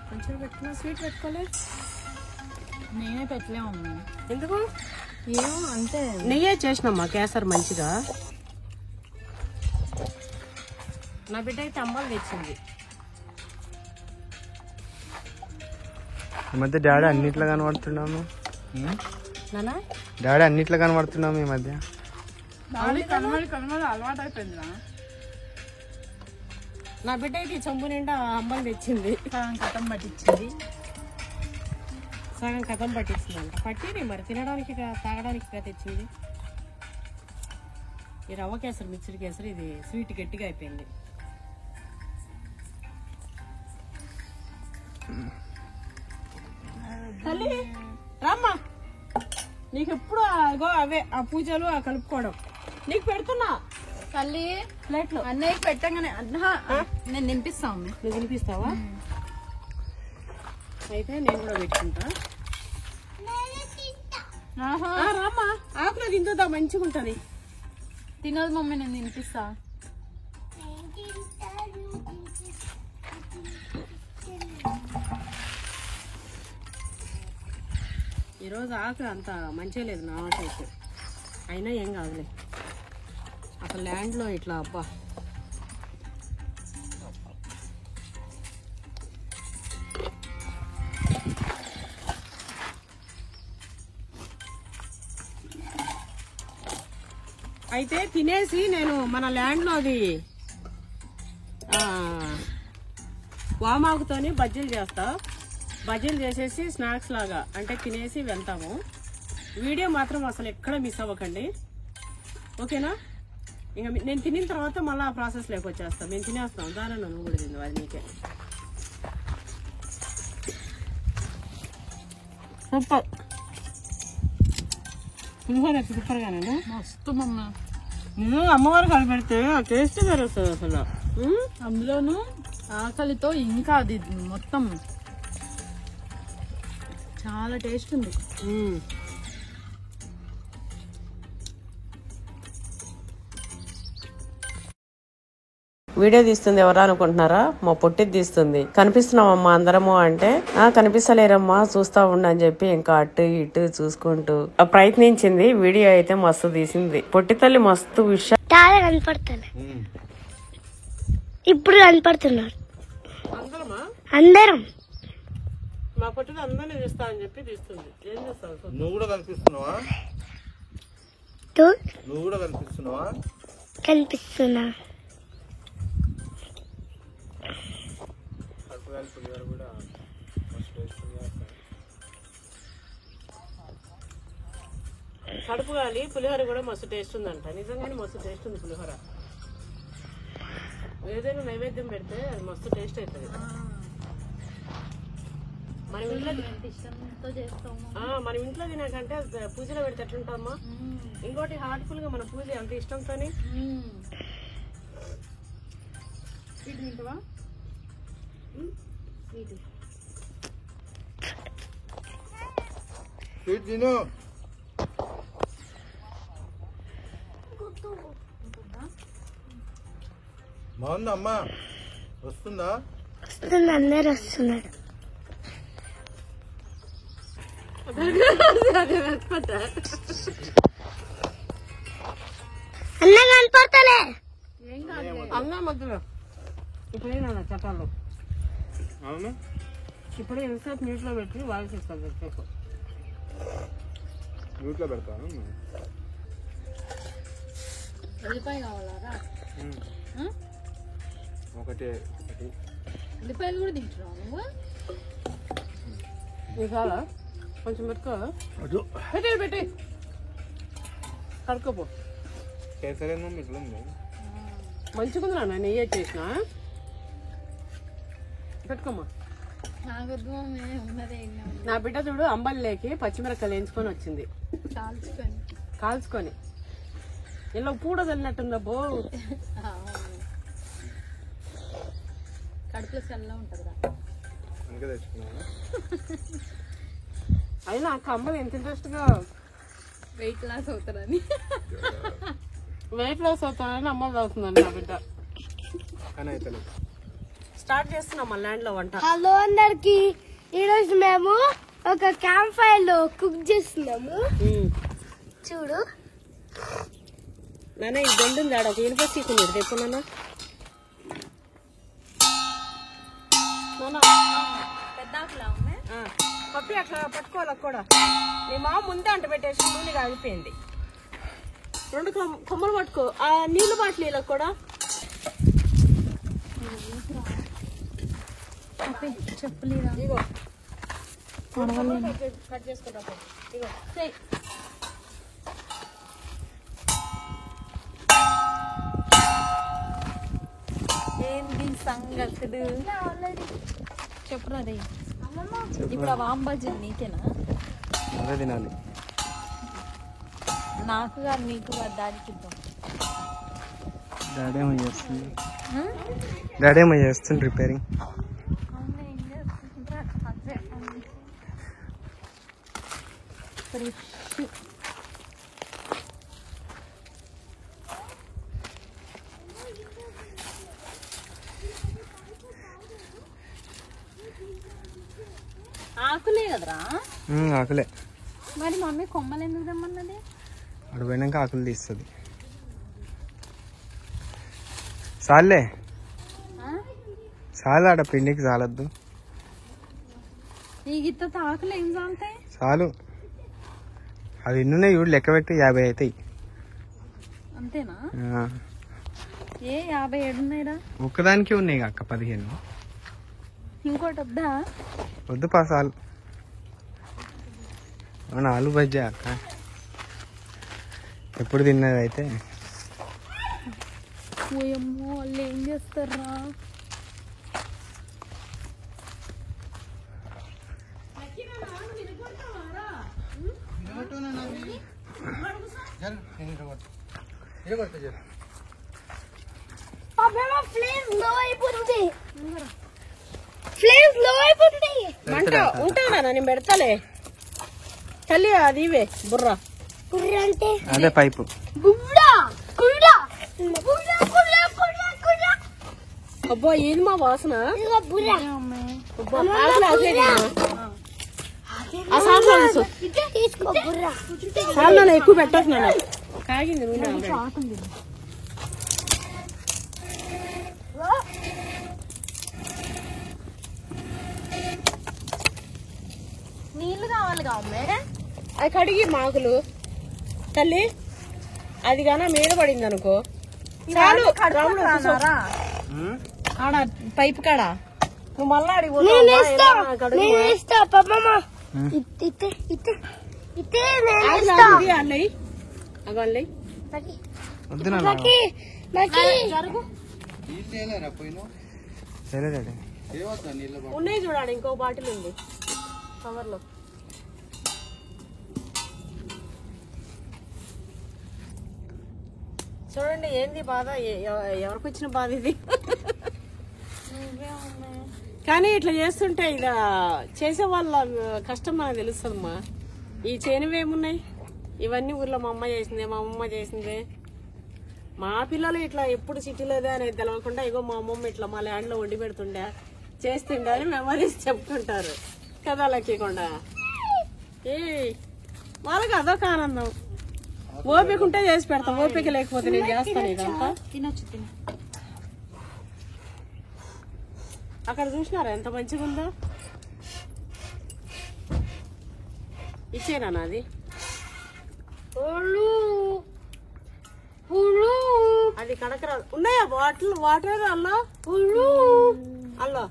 S1: కొంచెం పెట్టుకున్నా. స్వీట్ పెట్టుకోలే?
S2: నేనే పెట్టలేము.
S1: ఎందుకు?
S2: ఏమో అంతే.
S1: నెయ్యే చేసినమ్మా కేసర్ మంచిగా. నా బిడ్డ అయితే అంబాలు తెచ్చింది.
S3: ఈ మధ్య డాడీ అన్నిట్లో కనబడుతున్నాము.
S1: నానా
S3: డాడీ అన్నిట్లో కనబడుతున్నాము ఈ మధ్య.
S2: అలవాటు అయిపోయిందిరా.
S1: నా బిడ్డ అయితే చెంబు నిండా అంబాలు తెచ్చింది.
S2: సగం కథం పట్టించింది.
S1: సగం కథం పట్టించిందంట. పట్టింది మరి తినడానికి తాగడానికి తెచ్చింది. ఈ రవ్వ కేసరి మిక్సర్ కేసరి ఇది స్వీట్ గట్టిగా అయిపోయింది. తల్లి రామ్మా, నీకు ఎప్పుడు అవే ఆ పూజలు ఆ కలుపుకోవడం. నీకు పెడుతున్నా
S2: తల్లి
S1: ప్లేట్లు.
S2: అన్నయ్యకి పెట్టగానే నేను నింపిస్తా.
S1: నువ్వు తినిపిస్తావా? అయితే నేను కూడా పెట్టుకుంటా. రామ్మా, ఆకులో తింటుందా మంచిగా ఉంటుంది.
S2: తినదు మమ్మీ, నేను తినిపిస్తా.
S1: ఈరోజు ఆకు అంత మంచిగా లేదు నాకైతే. అయినా ఏం కాదులే. అసలు ల్యాండ్లో ఇట్లా అబ్బా. అయితే తినేసి నేను మన ల్యాండ్లోది వామాకుతోని బజ్జీలు చేస్తా. బజ్జీలు చేసేసి స్నాక్స్ లాగా అంటే తినేసి వెళ్తాము. వీడియో మాత్రం అసలు ఎక్కడ మిస్ అవ్వకండి, ఓకేనా? ఇంకా నేను తినిన తర్వాత మళ్ళీ ఆ ప్రాసెస్ లేక వచ్చేస్తాం. మేము తినేస్తాం. దాని నువ్వు కూడా తింది అది నీకే. సూపర్ పులిహోర సూపర్గానే
S2: మస్తు మమ్మీ.
S1: నువ్వు అమ్మవారు కలిపెడితే ఆ టేస్ట్ వేరే వస్తుంది అసలు.
S2: అందులోను ఆకలితో ఇంకా అది మొత్తం చాలా టేస్ట్ ఉంది.
S1: వీడియో తీస్తుంది ఎవరా అనుకుంటున్నారా? మా పొట్టిది తీస్తుంది. కనిపిస్తున్నామమ్మా అందరము అంటే, కనిపిస్తలేరమ్మా చూస్తా ఉండని చెప్పి ఇంకా అటు ఇటు చూసుకుంటూ ప్రయత్నించింది. వీడియో అయితే మస్తు తీసింది. పొట్టి తల్లి మస్తు విషయం.
S4: చాలా కనపడతాను. ఇప్పుడు కనపడుతున్నారు అందరం.
S1: మా పొట్టిది అందరినీ తీస్తా అని చెప్పి తీస్తుంది. ఏం చేస్తావు?
S5: నువ్వు కూడా కనిపిస్తున్నావా? నువ్వు కూడా కనిపిస్తున్నావా?
S4: కనిపిస్తున్నా.
S1: కడుపు గాలి పులిహోర కూడా మస్తు టేస్ట్ ఉందంట. నిజంగానే మస్తు టేస్ట్ ఉంది పులిహోర. ఏదైనా నైవేద్యం పెడితే అది మస్తు టేస్ట్ అవుతుంది. మనం ఇంట్లో తినాకంటే పూజలో పెడితే ఎట్లుంటామా? ఇంకోటి హార్ట్ఫుల్ గా మన పూజ అంత ఇష్టంతో. స్వీట్ తింటావా?
S5: స్వీట్ తిను. బాగుందా అమ్మా? వస్తుందా?
S4: వస్తుంది. అందరు వస్తున్నారు. అన్న కనపడతలే.
S1: అన్న మధ్యలో ఇప్పుడేనా చట్టాలు?
S3: అవును,
S1: ఇప్పుడే ఎంతసేపు నీటిలో పెట్టి వాయిస్ ఇస్తాను. ఎంతసేపు
S3: మ్యూట్లో పెడతాను.
S2: ఉల్లిపాయ కావాలా? ఉల్లిపాయలు కూడా తింటున్నావు నువ్వు?
S1: నీకు చాలా కొంచెం పెట్టుకో. పెట్టి కడుక్కోపో.
S3: కేసరేమో ఇట్లా ఉంది.
S1: మంచిగా ఉంది నాన్న, నెయ్యి చేసిన. పెట్టుకోమ్మా.
S2: నాకొద్దు మమ్మీ, ఉన్నదే
S1: నా బిడ్డ చూడు అంబలిలోకి పచ్చిమిరపకాయలు వేయించుకొని వచ్చింది, కాల్చుకొని. ఇలా పూడ తిన్నట్టుందా బో.
S2: కడుపులో చల్ల ఉంటుందిరా.
S3: అందుకే తెచ్చుకున్నాను.
S1: అయినా అక్క అంబలి ఎంత ఇంట్రెస్ట్ గా
S2: వెయిట్ లాస్ అవుతారని.
S1: వెయిట్ లాస్ అవుతానని అమ్మది అవుతుందండి నా బిడ్డ.
S3: కానీ అయితే
S1: స్టార్ట్ చేస్తున్నాం మా ల్యాండ్ లో వంట.
S4: హలో అందరికి, ఈరోజు మేము ఒక క్యాంప్ ఫైర్ లో కుక్ చేస్తున్నాము. చూడు
S1: నాన్న ఈ గండు ఉంది ఆడ, ఒక యూనివర్సిటీ ఉంది రేపు. నాన్న పప్పి అట్లా పట్టుకోవాలి కూడా. నీ మామ ముందే అంట పెట్టేసి నూనె కాగిపోయింది. 2 కొమ్మలు పట్టుకో. ఆ నీళ్ళు బాటిల్ నీళ్ళకి కూడా
S2: చెప్పులేరా?
S1: ఇగో కట్ చేసుకుంటా. ఇగో
S2: ఏంది సంగతులు చెప్పురా రే. ఇప్పుడు ఆ వాంబాజీ నీకేనా?
S3: అదే తినాలి.
S2: నాకు కాదు నీకు కాదు, దానికి ఇద్దాం.
S3: డాడీ ఏమో చేస్తుంది రిపేరింగ్.
S2: ఆకులే కదరా?
S3: ఆకులే.
S2: మరి మమ్మీ కొమ్మలు ఎందుకు తెమ్మన్నది?
S3: అటు పోయినాక ఆకులు తీస్తుంది. చాలే చాలు, ఆడ పిండికి చాలద్దు.
S2: ఈ గిత్త ఆకులు ఏం చాలుతాయి?
S3: చాలు. అవి ఎన్నున్నాయి చూడు, లెక్క పెట్టి 50 అవుతాయి.
S2: అంతేనా? ఏ 57 ఉన్నాయిరా?
S3: ఒక్కదానికి ఉన్నాయి అక్క 15.
S2: ఇంకోటి వద్దా?
S3: వద్దు చాలు. అవును, ఆలు బజ్జా అక్క ఎప్పుడు తిన్నది అయితే.
S2: ఓయమ్మో, వాళ్ళు ఏం చేస్తారా?
S4: ఫ్లేమ్ లో అయిపోతుంది. ఫ్లేమ్ లో అయిపోతుంది.
S1: మంట ఉంటానా? నేను పెడతాలే తల్లి. అది ఇవే బుర్ర
S4: కుర్ర అంటే
S3: అదే పైపు.
S4: బుర్ర కుర్ర బుర్ర కుర్ర కుర్ర కుర్ర.
S1: అబ్బా ఏది మా వాసన.
S4: ఇదిగో బుర్ర.
S1: అబ్బా, ఆకులు ఆకులే ఆ సాంగ్లో తెలుసు.
S4: తీసుకో బుర్ర.
S1: సాంగ్లో ఎక్కువ పెట్టకు నాన్న, కాగింది నూనె ఆల్రెడీ.
S2: నీళ్లు కావాలి కావమ్మే.
S1: అది కడిగి మాకులు తల్లి. అది గాన మీద పడింది అనుకో చాలు. ఆడ పైపు కాడ నువ్వు మళ్ళా
S4: ఇస్తా పమ్మమ్మ. ఇతే ఇతే ఇతే
S1: అన్నయ్య అగో అన్నయ్య
S3: వద్దు నాన్న.
S2: జరుగు.
S3: సరే డాడీ.
S1: ఉన్నాయి చూడాలి. ఇంకో బాటిల్ ఉంది కవర్ లో. చూడండి ఏంది బాధ, ఎవరికి వచ్చిన బాధ ఇది. కానీ ఇట్లా చేస్తుంటే ఇక చేసే వాళ్ళ కష్టం మనకు తెలుస్తుందమ్మా. ఈ చేనువేమున్నాయి, ఇవన్నీ ఊర్లో మా అమ్మ చేసిందే, మా అమ్మమ్మ చేసిందే. మా పిల్లలు ఇట్లా ఎప్పుడు సిటీలోదే అనేది తెలవకుండా ఇగో మా అమ్మమ్మ ఇట్లా మా ల్యాండ్ లో వండి పెడుతుండే, చేస్తుండే అని మెమరీస్ చెప్పుకుంటారు కదా లక్కీకుండా. ఏ వాళ్ళకి అదొక ఆనందం. ఓపిక ఉంటే చేసి పెడతాం, ఓపిక లేకపోతే నేను చేస్తాను ఇదంతా.
S2: తినొచ్చు తిన.
S1: అక్కడ చూసినారా ఎంత మంచిగా ఉందో. ఇచ్చేనా నాది. అది కడకరా ఉన్నాయా బాటిల్ వాటర్ అల్లో అల్లో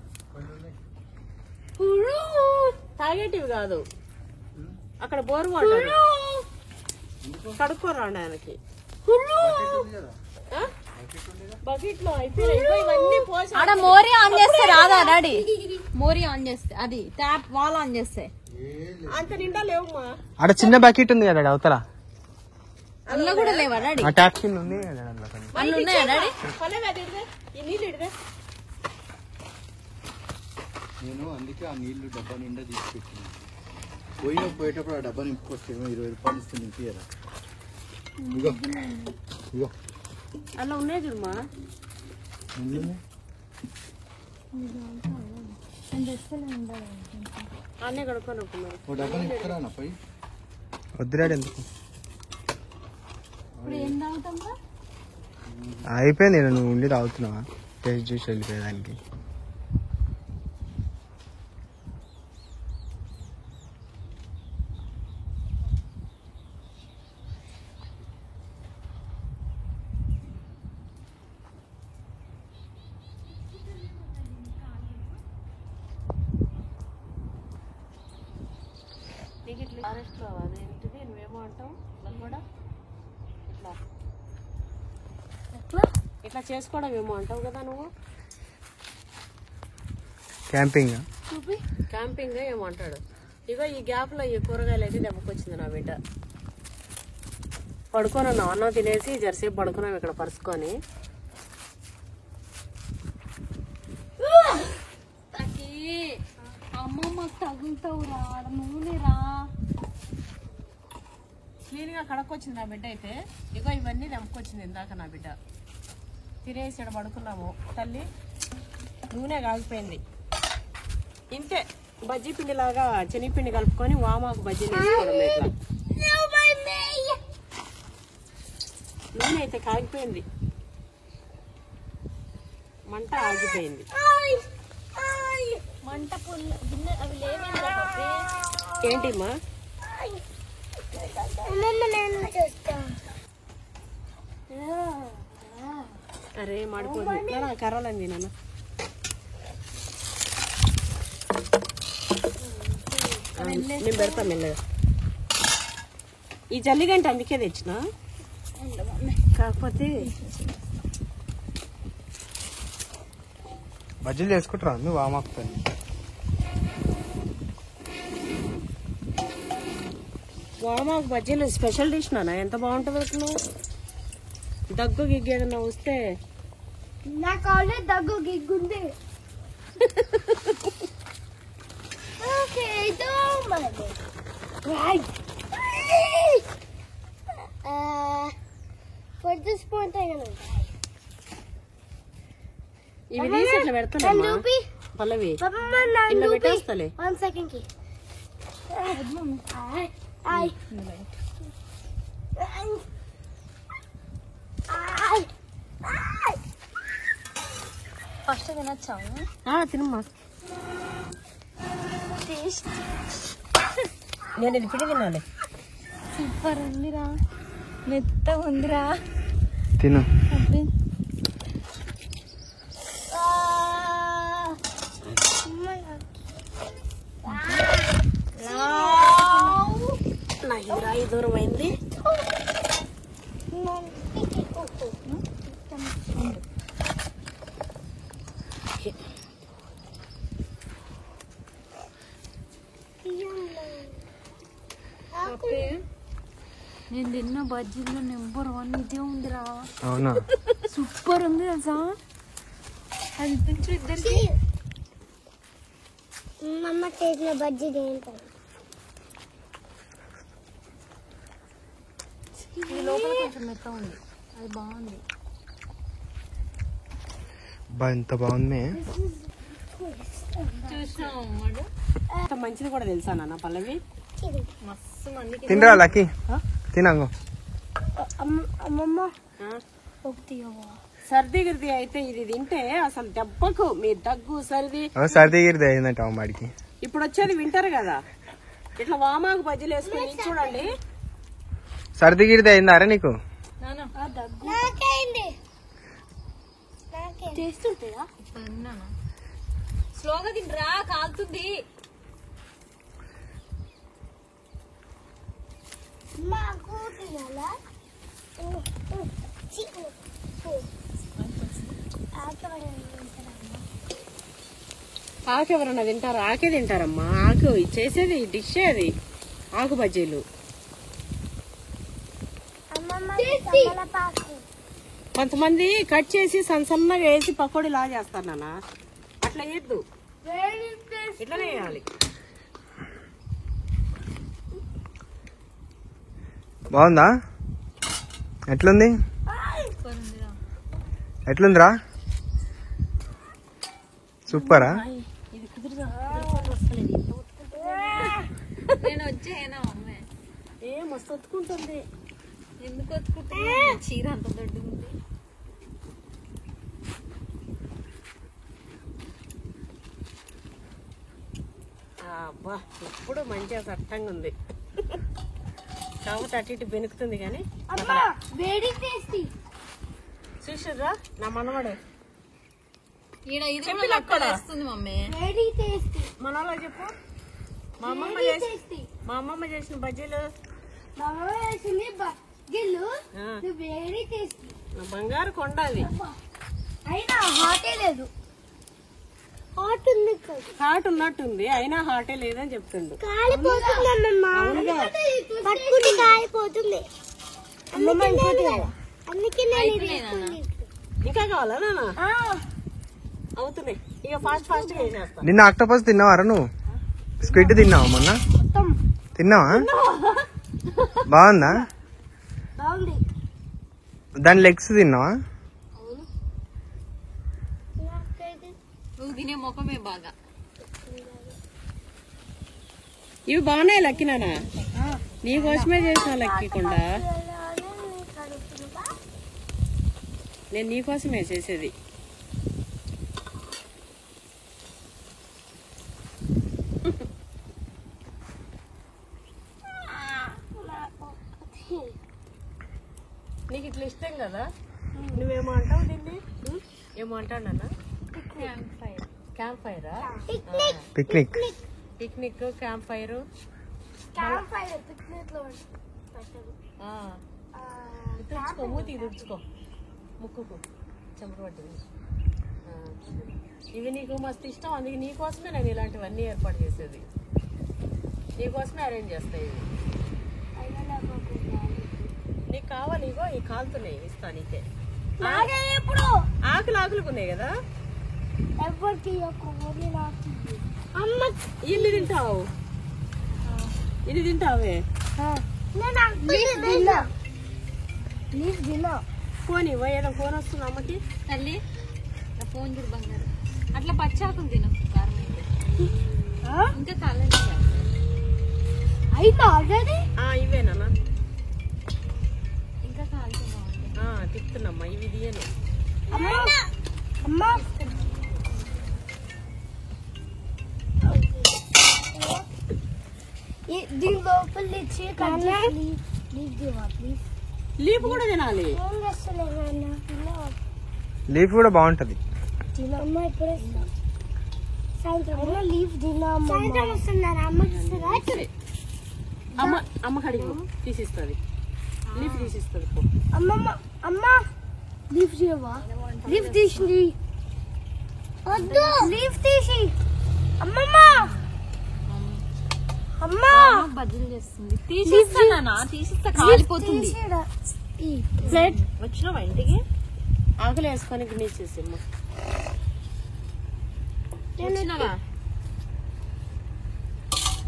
S1: తాగేటివి కాదు అక్కడ బోర్ వాటర్ కడుక్కోరాండి ఆయనకి బకెట్ లో ఇవన్నీ పోసి
S2: ఆడ మోరీ ఆన్ చేస్తే రాదా డాడీ మోరీ ఆన్ చేస్తే అది ట్యాప్ వాల్ ఆన్ చేస్తే
S1: అంత నిండా లేవుమా
S3: అక్కడ చిన్న బకెట్ ఉంది కదా అవతల
S2: అందులో కూడా లేవా డాడీ
S3: ఆ ట్యాప్ కింద ఉంది కదా అందులో కొన్ని.
S2: అందులో ఉన్నాయా డాడీ
S1: ఈ నీళ్ళు ఇడదే
S5: నేను అందుకే ఆ నీళ్లు డబ్బా నిండా తీసుకొచ్చాను. పోయేటప్పుడు ఆ డబ్బా నింపుకొచ్చేమో 20 రూపాయలు ఇస్తే నింపియరా. ఇగో ఇగో
S1: అలా ఉన్నాయి చూడమ్మా అన్నీ కడుక్కొని మరి
S5: ఓ డబ్బా నింపుతారా నా పై
S3: వద్దురాడు ఎందుకు అయిపోయింది నువ్వు ఉండి తాగుతున్నావా టేస్ట్ చూసి వెళ్ళిపోయేదానికి
S1: నీకు ఇట్లా ఫారెస్ట్ రావు అదేంటిది నువ్వేమో అంటావు కూడా ఇట్లా చేసుకోవడం ఏమో అంటావు కదా నువ్వు
S3: క్యాంపింగ్
S1: క్యాంపింగ్ ఏమో అంటాడు. ఇగో ఈ గ్యాప్ లో ఈ కూరగాయలు అయితే దెబ్బకొచ్చింది నా బిడ్డ. పడుకొని ఉన్నాం అన్నం తినేసి జరసేపు పడుకున్నాం ఇక్కడ పరుచుకొని.
S2: అమ్మమ్మ తగులుతావురా నూనెరా
S1: క్లీన్ గా కడక్కొచ్చింది నా బిడ్డ అయితే. ఇగో ఇవన్నీ దెబ్బకొచ్చింది ఇందాక నా బిడ్డ. తినేసి ఇక్కడ పడుకున్నాము. తల్లి నూనె కాగిపోయింది. ఇంతే బజ్జీ పిండి లాగా శనగపిండి కలుపుకొని వామాకు బజ్జీలు వేసుకోవడం. ఇట్లా నూనె అయితే కాగిపోయింది, మంట ఆగిపోయింది.
S2: మంట పుల్ల గిన్నె అవి లేవేంద్రా పప్పి
S1: ఏంటిమ్మా అరే మాడిపోతుంది. కర్రలంది నాన్న. నేను పెడతా మెల్లగా. ఈ జల్లిగంట అందుకే తెచ్చిన, కాకపోతే
S3: బజ్జీలు చేసుకుంటారా నువ్వు వామాకుతాను.
S1: వామాకు బజ్జీలు స్పెషల్ డిష్ నాన్న. ఎంత బాగుంటుంది అసలు. దగ్గు గిగ్గు ఏదన్నా వస్తే
S4: నాకు ఆల్రెడీ దగ్గు గిగ్గుంది.
S1: ఇవి తీసి ఇట్లా పెడతాను పల్లవి. ఇలా పెట్టేస్తాలే.
S4: 1 second కి
S2: ఫస్ట్ తినొచ్చాము.
S1: తినమ్మా. నేను ఇది పిండి తినాలి.
S2: సూపర్ ఉందిరా, మెత్త ఉందిరా.
S3: తిను.
S1: నాకు ఇది రాయి దూరం అయింది.
S2: నేను తిన్న బజ్జీలో నెంబర్ 1 ఇదే ఉందిరా.
S3: అవునా?
S2: సూపర్ ఉంది తెలుసా. అది తింటూ ఇద్దరికి
S4: అమ్మ చేసిన బజ్జీ తింటాను.
S2: ఇది లోపల కొంచెం మెత్త ఉంది, అది బాగుంది.
S3: ఎంత బాగుంది.
S2: చూసినావు
S1: అంత మంచిది కూడా తెలుసా నాన్న పల్లవి.
S2: మస్తు మందికి
S3: తినరా లక్కీ, తినంగో.
S4: అమ్మమ్మ
S1: సర్ది గిరిది అయితే ఇది తింటే అసలు దెబ్బకు మీ దగ్గు సర్ది
S3: సర్ది గిరిది అయిందంట అమ్మాడికి.
S1: ఇప్పుడు వచ్చేది వింటారు కదా. ఇట్లా వామాకు బజ్జీలు వేసుకొని చూడండి.
S3: సర్ది గిరిది అయిందారా నీకు?
S4: నాకైంది. చేస్తుంటాయా?
S2: స్లోగా తినరా, కాలుతుంది.
S4: మాకు తినాలా?
S1: ఆకు ఎవరన్నా తింటారు? ఆకే తింటారమ్మా. ఆకు చేసేది డిష్ అది, ఆకు బజ్జీలు. కొంతమంది కట్ చేసి సన్నగా వేసి పకోడీ లా చేస్తారు నాన్న. అట్లా వేయద్దు, ఇట్లనే వేయాలి.
S3: బాగుందా? ఎట్లుంది? ఎట్లుందిరా? సూపరా?
S1: ఇది కుదురుగా
S2: నేను వచ్చేనా అమ్మాయి?
S1: ఏ మస్తు ఒత్తుకుంటుంది.
S2: ఎందుకు వచ్చుకుంటున్నా? చీర అంత దొడ్డు ఉంది.
S1: అబ్బా ఇప్పుడు మంచిగా చట్టంగా ఉంది. కాబట్టి అటు ఇటు బెనుకుతుంది కానీ
S4: వేడి టేస్టీ.
S1: చూసిర్రా నా మనవాడు
S2: ఈడ ఇది
S1: చెప్పి
S2: కూడా వస్తుంది మమ్మీ.
S4: వేడి టేస్టీ.
S1: మనలో చెప్పు. మా అమ్మమ్మ చేసిన బజ్జీలు
S4: గిల్లు
S1: ఆ,
S4: వేడి టేస్టీ.
S1: నా బంగారు కొండాలి.
S4: అయినా హాటే లేదు. హాట్ ఉంది,
S1: హాట్ ఉన్నట్టుంది అయినా హాటే లేదని చెప్తుండు.
S4: కాలిపోతుందమ్మా. పట్టుకుంటే కాలిపోతుంది. అందుకే నేను ఇది వేసుకుని.
S1: ఇంకా కావాలా నాన్న? అవుతున్నాయి ఇక ఫాస్ట్ ఫాస్ట్ గా వేసేస్తా.
S3: నిన్న ఆక్టోపస్ తిన్నావారా నువ్వు? స్క్విడ్ తిన్నావా మొన్న? తిన్నావా? బాగుందా?
S4: బాగుంది.
S3: దాని లెగ్స్ తిన్నావా?
S2: నువ్వు తినే ముఖమే బాగా.
S1: ఇవి బాగున్నాయి లక్కినానా? నీకోసమే చేసిన లక్కికుండా. నేను నీకోసమే చేసేది. నీకు ఇట్లా ఇష్టం కదా? నువ్వేమో అంటావు దీన్ని? ఏమో అంటావు నాన్న? క్యాంప్ ఫైరా?
S3: పిక్నిక్.
S1: Picnic, campfire. తుడుచుకో, మూతికి తుడుచుకో, ముక్కుకు చెంపరు పట్టింది. ఇవి నీకు మస్తు ఇష్టం, అందుకే నీకోసమే నేను ఇలాంటివన్నీ ఏర్పాటు చేసేది. నీకోసమే అరేంజ్ చేస్తాయి ఇవి. నీకు కావాలి ఇగో ఈ కాలుతున్నాయి, ఇస్తా నీకే. ఆకులు ఆకులకు ఉన్నాయి కదా. అమ్మ ఇల్లు తింటావు, ఇది తింటావే. ఫోన్ ఇవ్వ, ఏదో ఫోన్ వస్తుంది అమ్మకి.
S2: తల్లి నా ఫోన్ చూడు బంగారు. అట్లా పచ్చాకుని తిను కారం ఇంకా కాలేదు.
S1: ఇవేనా?
S2: ఇంకా కాలితే బాగుంటుంది.
S1: తిప్పుతున్నమ్మా, ఇవి తీయను.
S4: దీని లోపల
S1: లీఫ్ కూడా తినాలి.
S3: లీఫ్ కూడా బాగుంటది.
S4: తినమ్మా ఇప్పుడు సాయంత్రం లీఫ్ తినమ్మా. సాయంత్రం వస్తున్నారు అమ్మకి.
S1: అమ్మ కడిగి తీసిస్తుంది, లీఫ్ తీసిస్తుంది.
S4: అమ్మమ్మ అమ్మ లీఫ్ చేయవా? లీఫ్ తీసింది. వద్దు లీఫ్ తీసి. అమ్మమ్మ అమ్మా
S2: బజ్జీలు చేస్తుంది. తీసిస్తానా? తీసిస్తా, కాలిపోతుంది.
S1: ప్లేట్ వచ్చినావా ఇంటికి? ఆకులు వేసుకొని గిన్నెసేసి
S2: వచ్చినావా?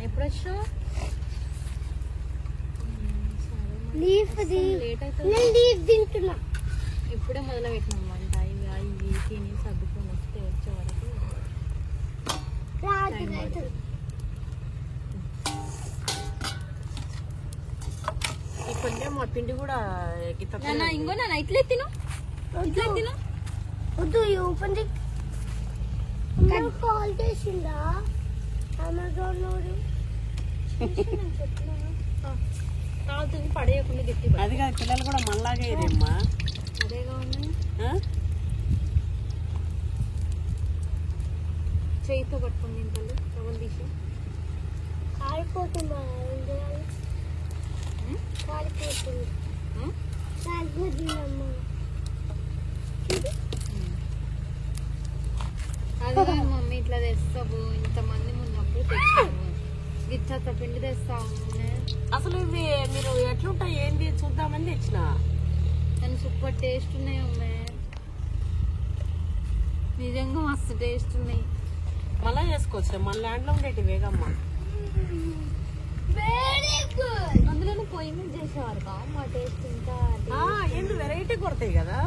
S2: ఎప్పుడు వచ్చినావు?
S4: లీఫ్
S2: లేట్ అవుతుంది.
S4: నేను లీఫ్ తింటున్నా.
S2: ఇప్పుడే మొదలు పెట్టినాం వంట. ఇవి తిని సర్దుకొని వస్తే వచ్చే వరకు
S4: రాత్రి అవుతుంది.
S1: కొంచెం మా పిండి కూడా
S2: ఇంకో నా ఇట్లే తిను, ఇట్లే తిను.
S4: వద్దు ఓపెన్ కాల్ చేసిందా అమెజాన్ లో?
S2: కాలుతుంది, పడేయకుండా గట్టి.
S1: అది కాదు, పిల్లలు కూడా మనలాగే ఇదేమ్మా.
S2: అదేగా ఉన్నాయి. చేయితో పట్టుకుని తింటారు డబల్ తీసి
S4: కాలిపోతుంది కాలిపోతుంది కాలిపోతుందమ్మా.
S2: అదే మమ్మీ ఇట్లా తెస్తావు ఇంతమంది ఉన్నప్పుడు తెచ్చాము గిచ్చత పిండి తెస్తావు
S1: అసలు ఇవి మీరు ఎట్లుంటాయి ఏంది చూద్దామని తెచ్చిన.
S2: కానీ సూపర్ టేస్ట్ ఉన్నాయి అమ్మే, నిజంగా మస్తు టేస్ట్ ఉన్నాయి.
S1: మళ్ళా చేసుకోవచ్చు మన ల్యాండ్ లో ఉండేటి వేగమ్మా.
S2: అందులో పొయ్యి మీద చేసేవారు మా టేస్ట్ ఇంకా
S1: ఏంది వెరైటీ కొడతాయి కదా.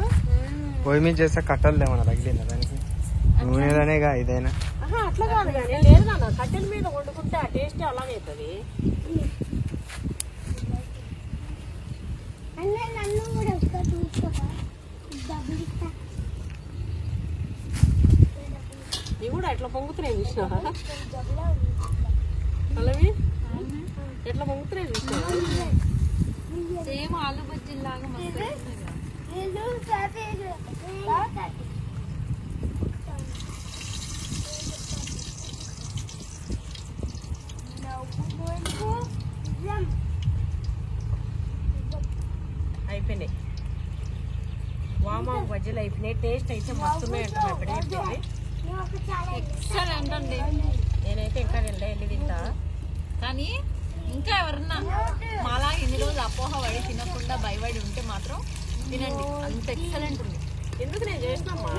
S3: పొయ్యి మీద చేస్తే కట్టలు ఏమన్నా తగిలిందా దానికి? నూనెదనేగా ఇదైనా.
S1: అట్లా కాదు కానీ లేదు నాన్న, కట్టెల మీద వండుకుంటే ఆ టేస్ట్ అలాగే అవుతుంది.
S4: అన్న నన్ను కూడా ఒక్క చూసుకోవా డబ్బులు ఇస్తా.
S1: ఇవి కూడా ఎట్లా పొంగుతున్నాయి చూసినావా అలావి, ఎట్లా పొంగుతున్నాయి చూసినావా.
S2: సేమ్ ఆలు బజ్జీలాగా మస్తు
S1: అయిపోయినాయి. వామా బజ్జీలు అయిపోయినాయి. టేస్ట్ అయితే మస్తున్నాయి అంటున్నా. ఇప్పుడే అయిపోయింది.
S2: ఎక్సలెంట్ అండి.
S1: నేనైతే ఇంకా వెళ్ళి తింటా.
S2: కానీ ఇంకా ఎవరన్నా మాలా ఎన్ని రోజులు అపోహ పడి తినకుండా భయపడి ఉంటే మాత్రం తినండి, అంత ఎక్సలెంట్ ఉంది.
S1: ఎందుకు నేను చేసినమ్మా,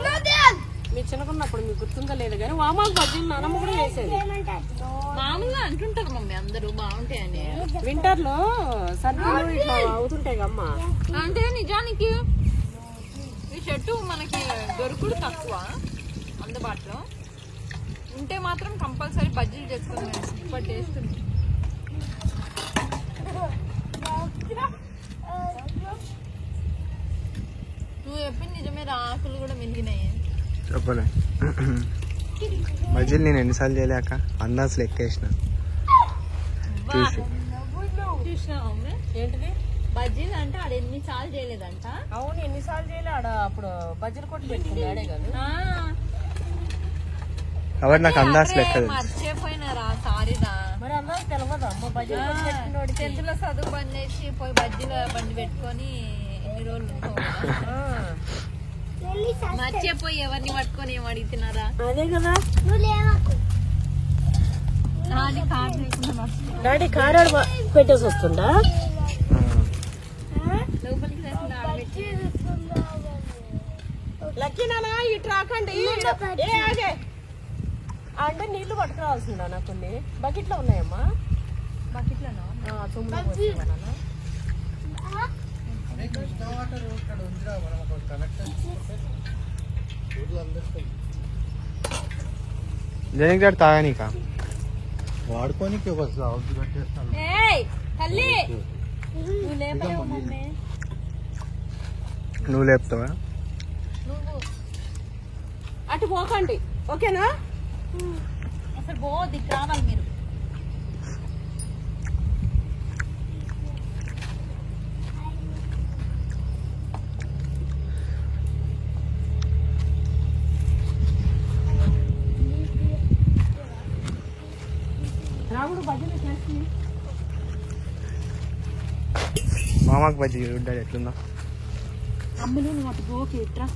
S1: మీరు చిన్నకున్నప్పుడు మీకు గుర్తుందా లేదు కానీ వామాకు బజ్జీలు నానమ్మ కూడా వేసేది.
S2: మామూలుగా అంటుంటారు మమ్మీ అందరూ బాగుంటాయని.
S1: వింటర్ లో సర్దీలు ఇట్లా అవుతుంటాయి అమ్మా.
S2: అంటే నిజానికి ఈ చెట్టు మనకి దొరుకుడు తక్కువ అందుబాటులో ఉంటే మాత్రం కంపల్సరీ బజ్జీలు చేసుకుని సూపర్ టేస్ట్ ఉంది. నువ్వు చెప్పింది నిజమే, ఆకులు కూడా మెలిగినాయి.
S3: చెప్పలే బజ్జీలు నేను ఎన్నిసార్లు చేయలేక అందాజులు ఎక్కేసిన చూసి.
S2: చూసినావా మమ్మీ?
S1: ఏంటిది
S2: బజ్జీలు అంటే ఆడ ఎన్నిసార్లు చేయలేదంట.
S1: అవును ఎన్నిసార్లు చేయలే ఆడ. అప్పుడు బజ్జీలు కొట్టి పెట్టుకుంది ఆడే కాదు.
S3: కాబట్టి నాకు అందాజులు ఎక్కదు.
S2: మర్చిపోయినారా సారీరా.
S1: మరి అందరూ తెలియదు అమ్మ బజ్జీలు కొట్టి పెట్టినోడికి.
S2: 10th లో చదువు బంద్ చేసి పోయి బజ్జీల బండి పెట్టుకొని ఎన్ని రోజులు ఉంటావు కదా. మర్చిపోయి ఎవరిని పట్టుకొని ఏం అడుగుతున్నారా?
S1: అదే కదా.
S4: నువ్వు లేవకు.
S2: నాది కార్ లేకుండా మర్చిపోయి
S1: డాడీ కారాడు పెట్టేసి వస్తుందా?
S2: లోపలికి లేకుండా ఆడబెట్టి
S1: లక్కీ నానా ఇటు రాకండి. ఏ ఆగే అంటే నీళ్లు పట్టుకురావాల్సిందా నాకు కొన్ని బకెట్లో ఉన్నాయమ్మా.
S2: బకెట్లోనా?
S1: తుమ్ములు పోస్తున్నావా నాన్న?
S3: జనకి తాగానిక
S5: వాడుకోనికి ఒక సౌండ్ కట్టేస్తాను.
S2: ఏయ్ తల్లి నువ్వు లేపలేవు మమ్మీ.
S3: నువ్వు లేపుతావా?
S2: నువ్వు
S1: అటు పోకండి ఓకేనా?
S2: అసలు పోవద్దు, ఇక్కడ రావాలి మీరు.
S1: రాముడు బజ్జీలు చేసి
S3: మామకు బజ్జీ ఉంటాడు ఎట్లుందా?
S1: అమ్మలు నువ్వు అటు పోకి ఇట్రా.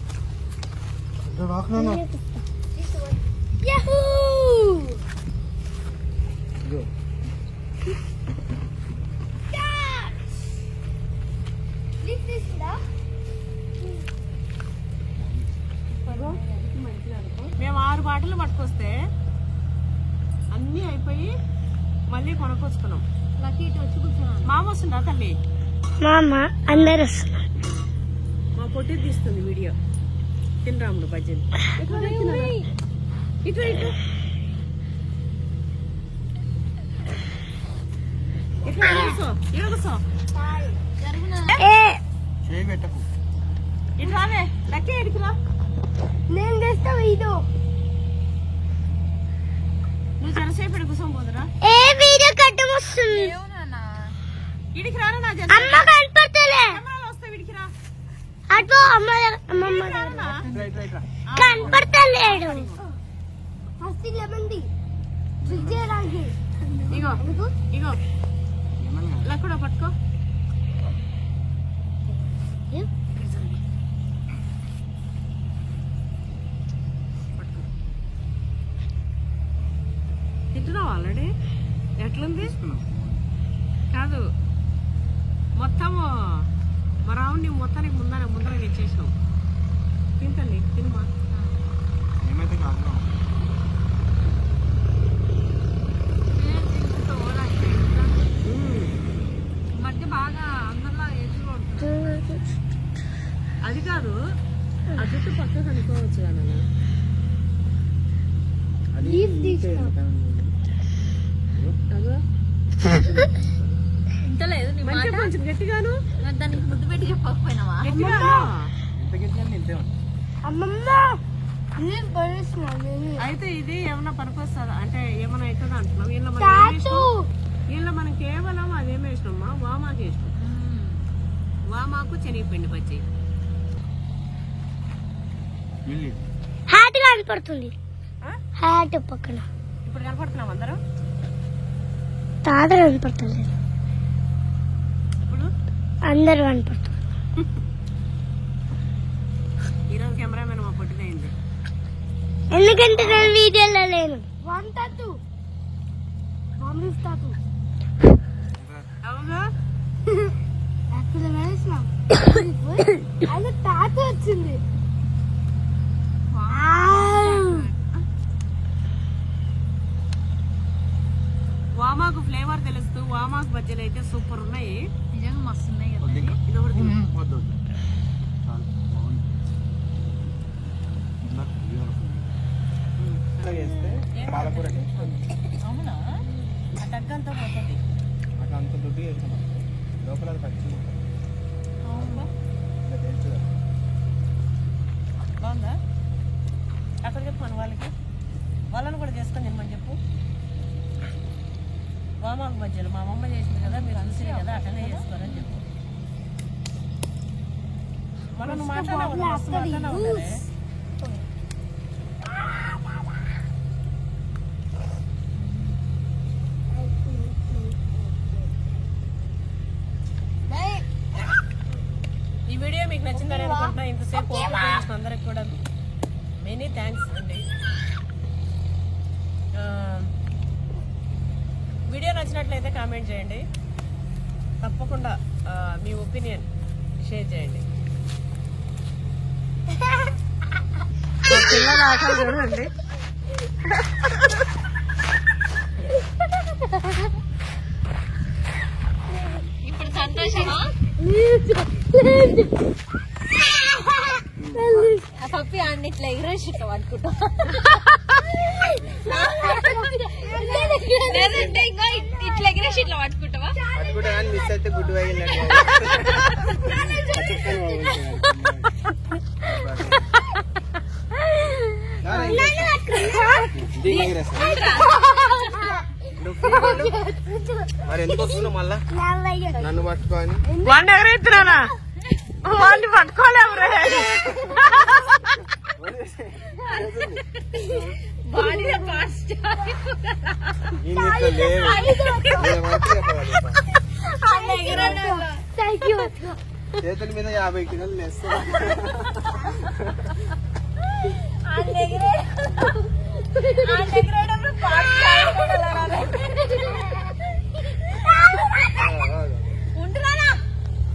S1: మేము 6 బాటలు పట్టుకొస్తే అన్నీ అయిపోయి మళ్ళీ కొనుక్కొచ్చుకున్నాం.
S2: లక్కీ ఇటు వచ్చి కూర్చున్నాను.
S1: మామ వస్తుందా తల్లి?
S4: మామ అందరు వస్తున్నారు.
S1: మా పొట్టి తీస్తుంది వీడియో. తినరాముడు బజ్జీలు ఇటు ఇటు ఇట్లా ఇరగసో
S5: చేయి పెట్టకు.
S1: ఇటు రావే లక్కే ఇడికిరా.
S4: నేను తెస్తా వీడియో.
S1: నువ్వు జరసేపు ఇటు కూర్చొని పోదురా.
S4: ఏ వీడియో కట్టం వస్తుంది.
S1: ఇడికి రారా నా
S4: అమ్మ కనపడతలే.
S1: వస్తావు ఇడికి రా.
S4: అటు అమ్మ అమ్మమ్మ
S1: రారా.
S4: కనపడతలేడు. ఫస్ట్ లెమన్ ది ఫ్రిడ్జ్ చేయడానికి
S1: ఇగో ఇగో ఇలా కూడా పట్టుకో. తింటున్నావు ఆల్రెడీ? ఎట్లుంది? కాదు మొత్తం మా రావుని మొత్తానికి ముందర తెచ్చేసినావు. తింటండి తినమా.
S3: ఏమైతే కాదు
S2: మధ్య బాగా అందరిలా ఎదురు
S1: అది కాదు, ఆ జుట్టు పక్కకు అనుకోవచ్చు కదా.
S2: ఇంతలేదు నీ మాట.
S1: కొంచెం గట్టిగాను
S2: దానికి ముద్దు పెట్టి చెప్పకపోయినావా?
S4: అమ్మమ్మ
S1: అయితే ఇది ఏమన్నా పనికొస్తుందా అంటే ఏమన్నా అవుతుందా అంటున్నాం. వీళ్ళ మనం కేవలం అదేం వేసినామా, వామాకు వేసినాం. వామాకు శనగపిండి పచ్చి
S4: హ్యాట్ కనపడుతుంది. హ్యాట్ పక్కన
S1: ఇప్పుడు కనపడుతున్నాం అందరం.
S4: తాత కనపడుతుంది.
S1: ఇప్పుడు
S4: అందరు కనపడుతుంది.
S1: ఈరోజు కెమెరామెన్ మా పొట్టిదైంది.
S4: ఎందుకంటే నేను వీడియోలో లేను. వంటూ పంపిస్తాను.
S1: అవునా?
S4: అక్కడ వేసినాం. అది తాత వచ్చింది.
S1: వామాకు ఫ్లేవర్ తెలుస్తూ వామాకు బజ్జీలు అయితే సూపర్ ఉన్నాయి.
S2: నిజంగా మస్తు ఉన్నాయి కదా.
S1: ఇది ఒకటి తిను.
S2: అవునా?
S1: ఆ తగ్గంతా పోతుంది.
S3: అంత దుడ్డు వేసుకున్నాం లోపల పచ్చి
S1: బాగుందా? అక్కడ చెప్పాను వాళ్ళని కూడా చేసుకొని తినమని చెప్పు. వామాకు బజ్జీలు మా అమ్మమ్మ చేసింది కదా, మీరు చూసిరే కదా, అట్లనే చేసుకోరని చెప్పు. మనం మాట్లాడాలి. ఈ వీడియో మీకు నచ్చిందని అనుకుంటున్నా. ఇంతసేపు అందరికి కూడా మెనీ థ్యాంక్స్ అండి. వీడియో నచ్చినట్లయితే కామెంట్ చేయండి. తప్పకుండా మీ ఒపీనియన్ షేర్ చేయండి. పిల్లల ఆటలు చూడండి.
S2: ఇప్పుడు సంతోషమా? పప్పి అన్ని ఇట్లా ఎగరేసిట్లా పట్టుకుంటా. లేదంటే ఇంకా ఇట్లా ఎగరేసి ఇట్లా పట్టుకుంటావా?
S3: మిస్ అయితే గుడ్డు మరి ఎందుకు వస్తున్నావు మళ్ళా నన్ను పట్టుకోని?
S1: వాడిని ఎగరెత్తున్నానా? వాడిని పట్టుకోలేము రే.
S3: చేతుల మీద 50 కిలోలు వేస్తా.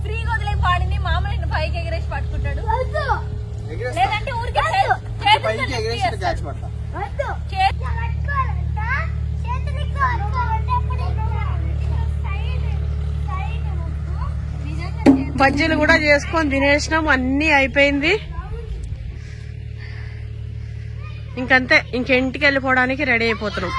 S2: ఫ్రీగా వదిలే పాడింది మామూలు పైకి ఎగరేసి పట్టుకుంటాడు. లేదంటే ఊరికే
S3: పైకి ఎగరేసి క్యాచ్ పడతా.
S1: బజ్జీలు కూడా చేసుకొని తినేసినాం, అన్ని అయిపోయింది. ఇంకంతే, ఇంకింటికి వెళ్ళిపోవడానికి రెడీ అయిపోతున్నాం.